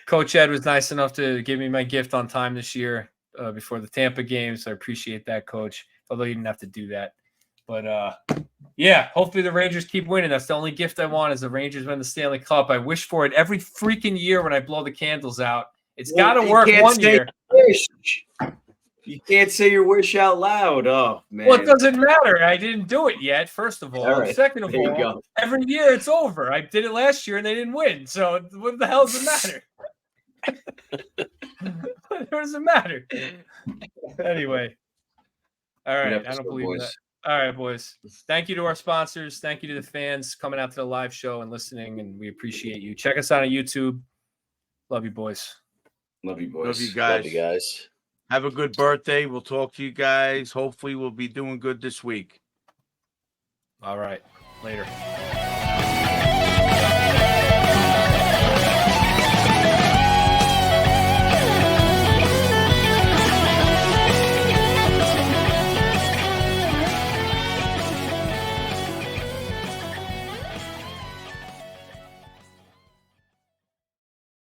Coach Ed was nice enough to give me my gift on time this year before the Tampa game. So I appreciate that, Coach, although you didn't have to do that. But, yeah, hopefully the Rangers keep winning. That's the only gift I want is the Rangers win the Stanley Cup. I wish for it every freaking year when I blow the candles out. It's got to work one year. Wish. You can't say your wish out loud. Oh, man. Well, it doesn't matter. I didn't do it yet, first of all. All right. Second of There you all, go. every year it's over. I did it last year and they didn't win. So what the hell does it matter? What does it matter? Anyway. All right. Good I don't episode, believe boys. that. All right, boys. Thank you to our sponsors. Thank you to the fans coming out to the live show and listening. And we appreciate you. Check us out on YouTube. Love you, boys. Love you, boys. Love you guys. Love you guys. Have a good birthday. We'll talk to you guys. Hopefully we'll be doing good this week. All right. Later.